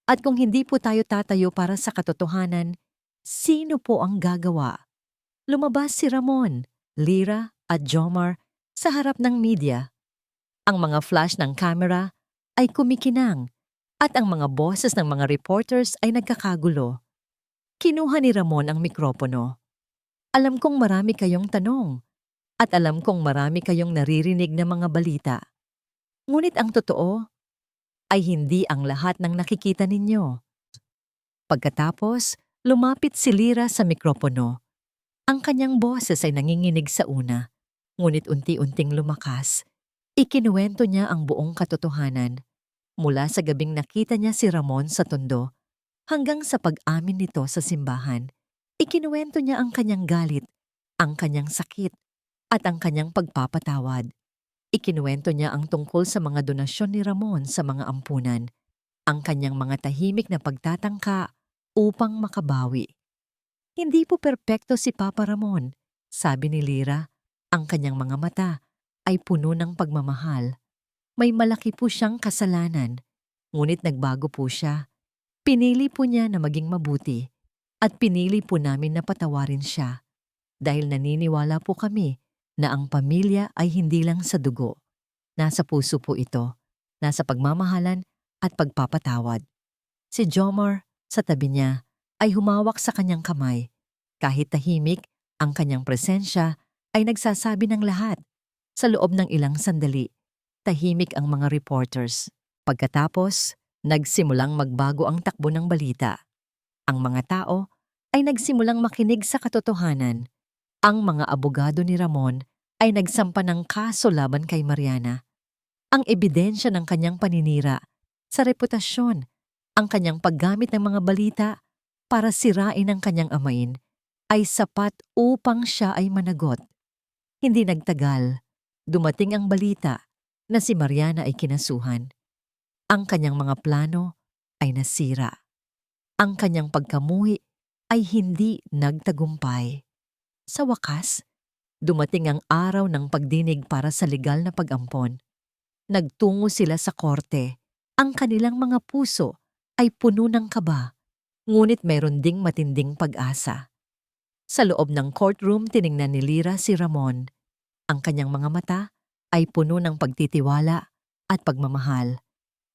At kung hindi po tayo tatayo para sa katotohanan, sino po ang gagawa?" Lumabas si Ramon, Lira at Jomar sa harap ng media. Ang mga flash ng camera ay kumikinang at ang mga boses ng mga reporters ay nagkakagulo. Kinuha ni Ramon ang mikropono. "Alam kong marami kayong tanong at alam kong marami kayong naririnig na mga balita. Ngunit ang totoo ay hindi ang lahat ng nakikita ninyo." Pagkatapos, lumapit si Lira sa mikropono. Ang kanyang boses ay nanginginig sa una, ngunit unti-unting lumakas. Ikinuwento niya ang buong katotohanan, mula sa gabing nakita niya si Ramon sa tondo hanggang sa pag-amin nito sa simbahan. Ikinuwento niya ang kanyang galit, ang kanyang sakit, at ang kanyang pagpapatawad. Ikinuwento niya ang tungkol sa mga donasyon ni Ramon sa mga ampunan, ang kanyang mga tahimik na pagtatangka upang makabawi. "Hindi po perpekto si Papa Ramon," sabi ni Lira. Ang kanyang mga mata ay puno ng pagmamahal. "May malaki po siyang kasalanan, ngunit nagbago po siya. Pinili po niya na maging mabuti at pinili po namin na patawarin siya dahil naniniwala po kami na ang pamilya ay hindi lang sa dugo. Nasa puso po ito, nasa pagmamahalan at pagpapatawad." Si Jomar, sa tabi niya, ay humawak sa kanyang kamay. Kahit tahimik, ang kanyang presensya ay nagsasabi ng lahat. Sa loob ng ilang sandali, tahimik ang mga reporters. Pagkatapos, nagsimulang magbago ang takbo ng balita. Ang mga tao ay nagsimulang makinig sa katotohanan. Ang mga abogado ni Ramon ay nagsampa ng kaso laban kay Mariana. Ang ebidensya ng kanyang paninira sa reputasyon, ang kanyang paggamit ng mga balita para sirain ang kanyang amain, ay sapat upang siya ay managot. Hindi nagtagal, dumating ang balita na si Mariana ay kinasuhan. Ang kanyang mga plano ay nasira. Ang kanyang pagkamuhi ay hindi nagtagumpay. Sa wakas, dumating ang araw ng pagdinig para sa legal na pag-ampon. Nagtungo sila sa korte. Ang kanilang mga puso ay puno ng kaba, ngunit mayroon ding matinding pag-asa. Sa loob ng courtroom, tiningnan ni Lira si Ramon. Ang kanyang mga mata ay puno ng pagtitiwala at pagmamahal.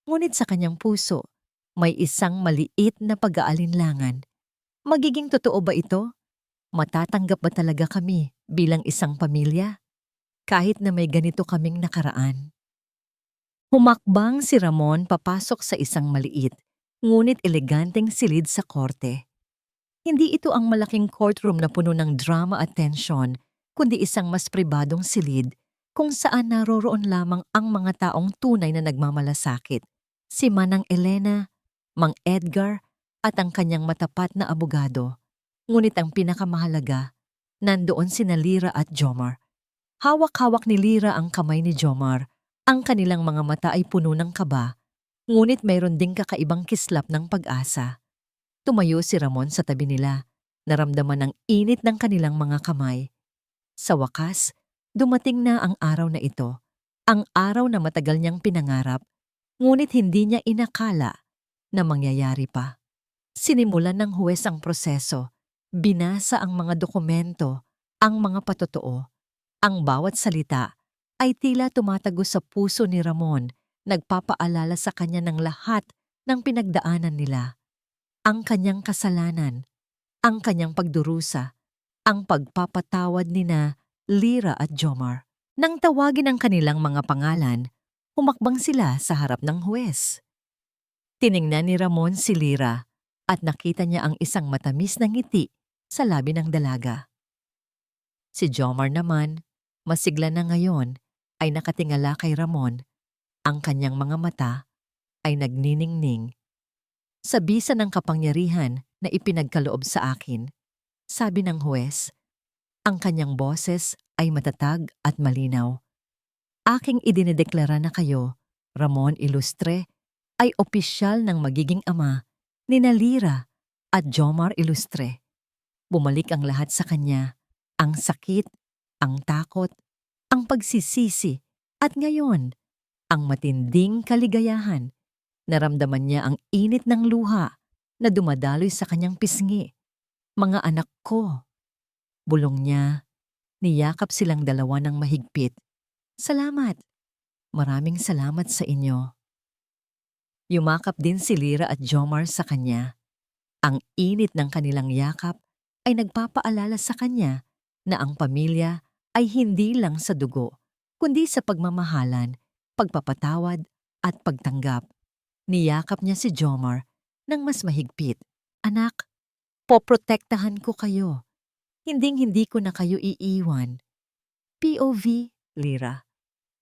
Ngunit sa kanyang puso, may isang maliit na pag-aalinlangan. Magiging totoo ba ito? Matatanggap ba talaga kami bilang isang pamilya? Kahit na may ganito kaming nakaraan. Humakbang si Ramon papasok sa isang maliit, ngunit eleganteng silid sa korte. Hindi ito ang malaking courtroom na puno ng drama at tensyon, kundi isang mas pribadong silid kung saan naroroon lamang ang mga taong tunay na nagmamalasakit. Si Manang Elena, Mang Edgar, at ang kanyang matapat na abogado. Ngunit ang pinakamahalaga, nandoon sina Lyra at Jomar. Hawak-hawak ni Lyra ang kamay ni Jomar. Ang kanilang mga mata ay puno ng kaba, ngunit mayroon ding kakaibang kislap ng pag-asa. Tumayo si Ramon sa tabi nila, naramdaman ang init ng kanilang mga kamay. Sa wakas, dumating na ang araw na ito, ang araw na matagal niyang pinangarap, ngunit hindi niya inakala na mangyayari pa. Sinimulan ng huwes ang proseso, binasa ang mga dokumento, ang mga patotoo. Ang bawat salita ay tila tumatagos sa puso ni Ramon, nagpapaalala sa kanya ng lahat ng pinagdaanan nila. Ang kanyang kasalanan, ang kanyang pagdurusa, ang pagpapatawad nina Lyra at Jomar. Nang tawagin ang kanilang mga pangalan, humakbang sila sa harap ng huwes. Tiningnan ni Ramon si Lyra at nakita niya ang isang matamis na ngiti sa labi ng dalaga. Si Jomar naman, masigla na ngayon, ay nakatingala kay Ramon. Ang kanyang mga mata ay nagniningning. Sa bisa ng kapangyarihan na ipinagkaloob sa akin, sabi ng huwes, ang kanyang boses ay matatag at malinaw. Aking idinedeklara na kayo, Ramon Ilustre, ay opisyal ng magiging ama ni Lyra at Jomar Ilustre. Bumalik ang lahat sa kanya, ang sakit, ang takot, ang pagsisisi, at ngayon, ang matinding kaligayahan. Naramdaman niya ang init ng luha na dumadaloy sa kanyang pisngi. Mga anak ko. Bulong niya, niyakap silang dalawa ng mahigpit. Salamat. Maraming salamat sa inyo. Yumakap din si Lyra at Jomar sa kanya. Ang init ng kanilang yakap ay nagpapaalala sa kanya na ang pamilya ay hindi lang sa dugo, kundi sa pagmamahalan, pagpapatawad at pagtanggap. Niyakap niya si Jomar ng mas mahigpit. Anak, poprotektahan ko kayo. Hinding-hindi ko na kayo iiwan. POV, Lyra.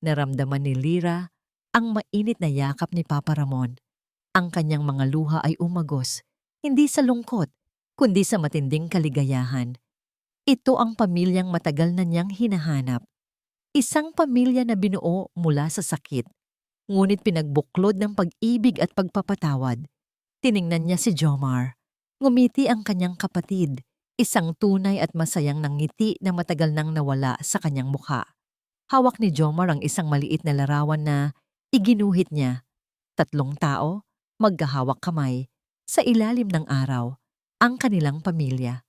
Naramdaman ni Lyra ang mainit na yakap ni Papa Ramon. Ang kanyang mga luha ay umagos, hindi sa lungkot, kundi sa matinding kaligayahan. Ito ang pamilyang matagal na niyang hinahanap. Isang pamilya na binuo mula sa sakit, ngunit pinagbuklod ng pag-ibig at pagpapatawad. Tiningnan niya si Jomar. Ngumiti ang kanyang kapatid, isang tunay at masayang nangiti na matagal nang nawala sa kanyang mukha. Hawak ni Jomar ang isang maliit na larawan na iginuhit niya. 3 tao, magkahawak kamay, sa ilalim ng araw, ang kanilang pamilya.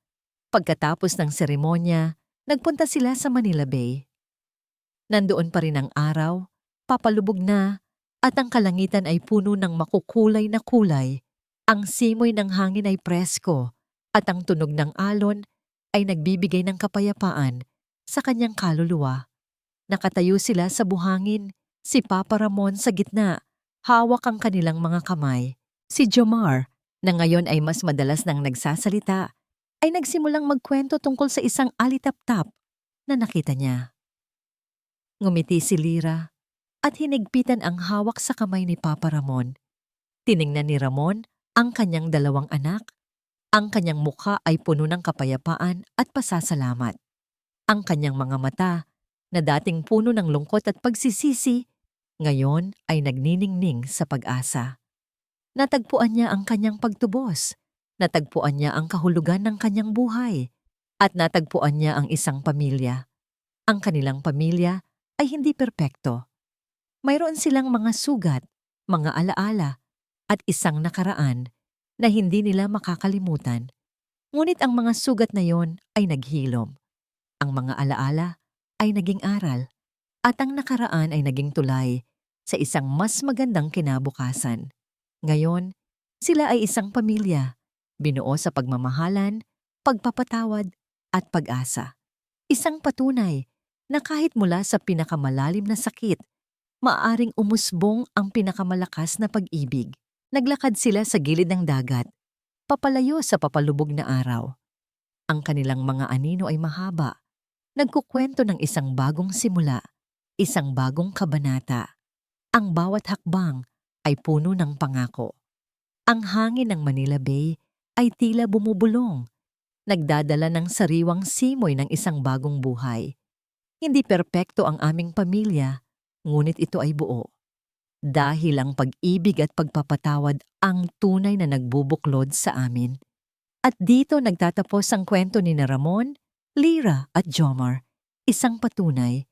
Pagkatapos ng seremonya, nagpunta sila sa Manila Bay. Nandoon pa rin ang araw, papalubog na, at ang kalangitan ay puno ng makukulay na kulay. Ang simoy ng hangin ay presko, at ang tunog ng alon ay nagbibigay ng kapayapaan sa kanyang kaluluwa. Nakatayo sila sa buhangin, si Papa Ramon sa gitna, hawak ang kanilang mga kamay. Si Jomar, na ngayon ay mas madalas nang nagsasalita, ay nagsimulang magkwento tungkol sa isang alitap-tap na nakita niya. Ngumiti si Lyra at hinigpitan ang hawak sa kamay ni Papa Ramon. Tiningnan ni Ramon ang kanyang 2 anak. Ang kanyang mukha ay puno ng kapayapaan at pasasalamat. Ang kanyang mga mata, na dating puno ng lungkot at pagsisisi, ngayon ay nagniningning sa pag-asa. Natagpuan niya ang kanyang pagtubos, natagpuan niya ang kahulugan ng kanyang buhay, at natagpuan niya ang isang pamilya. Ang kanilang pamilya ay hindi perpekto. Mayroon silang mga sugat, mga alaala, at isang nakaraan na hindi nila makakalimutan. Ngunit ang mga sugat na yon ay naghilom. Ang mga alaala ay naging aral, at ang nakaraan ay naging tulay sa isang mas magandang kinabukasan. Ngayon, sila ay isang pamilya, binuo sa pagmamahalan, pagpapatawad, at pag-asa. Isang patunay na kahit mula sa pinakamalalim na sakit, maaaring umusbong ang pinakamalakas na pag-ibig. Naglakad sila sa gilid ng dagat, papalayo sa papalubog na araw. Ang kanilang mga anino ay mahaba, nagkukwento ng isang bagong simula, isang bagong kabanata. Ang bawat hakbang ay puno ng pangako. Ang hangin ng Manila Bay ay tila bumubulong, nagdadala ng sariwang simoy ng isang bagong buhay. Hindi perpekto ang aming pamilya, ngunit ito ay buo. Dahil ang pag-ibig at pagpapatawad ang tunay na nagbubuklod sa amin. At dito nagtatapos ang kwento ni na Ramon, Lyra at Jomar, isang patunay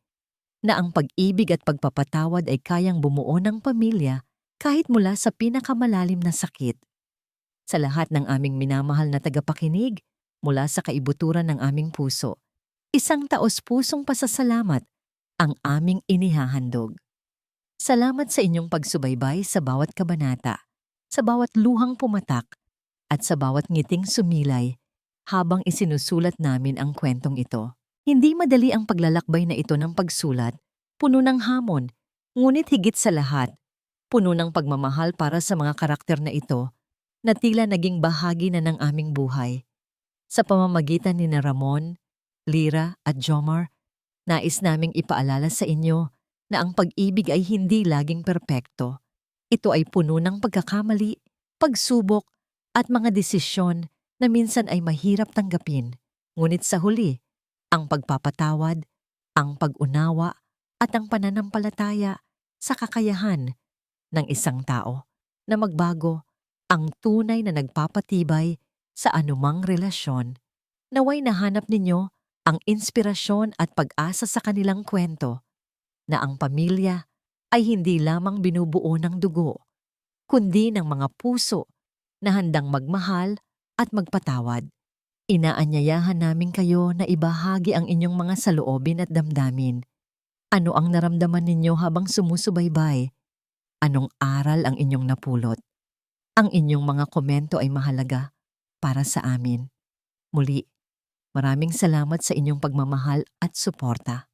na ang pag-ibig at pagpapatawad ay kayang bumuo ng pamilya kahit mula sa pinakamalalim na sakit. Sa lahat ng aming minamahal na tagapakinig, mula sa kaibuturan ng aming puso, isang taos-pusong pasasalamat ang aming inihahandog. Salamat sa inyong pagsubaybay sa bawat kabanata, sa bawat luhang pumatak, at sa bawat ngiting sumilay habang isinusulat namin ang kwentong ito. Hindi madali ang paglalakbay na ito ng pagsulat, puno ng hamon, ngunit higit sa lahat, puno ng pagmamahal para sa mga karakter na ito na tila naging bahagi na ng aming buhay. Sa pamamagitan ni na Ramon, Lyra at Jomar, nais naming ipaalala sa inyo na ang pag-ibig ay hindi laging perpekto. Ito ay puno ng pagkakamali, pagsubok, at mga desisyon na minsan ay mahirap tanggapin. Ngunit sa huli, ang pagpapatawad, ang pag-unawa, at ang pananampalataya sa kakayahan ng isang tao na magbago ang tunay na nagpapatibay sa anumang relasyon. Naway nahanap ninyo ang inspirasyon at pag-asa sa kanilang kwento na ang pamilya ay hindi lamang binubuo ng dugo, kundi ng mga puso na handang magmahal at magpatawad. Inaanyayahan namin kayo na ibahagi ang inyong mga saloobin at damdamin. Ano ang naramdaman ninyo habang sumusubaybay? Anong aral ang inyong napulot? Ang inyong mga komento ay mahalaga para sa amin. Muli, maraming salamat sa inyong pagmamahal at suporta.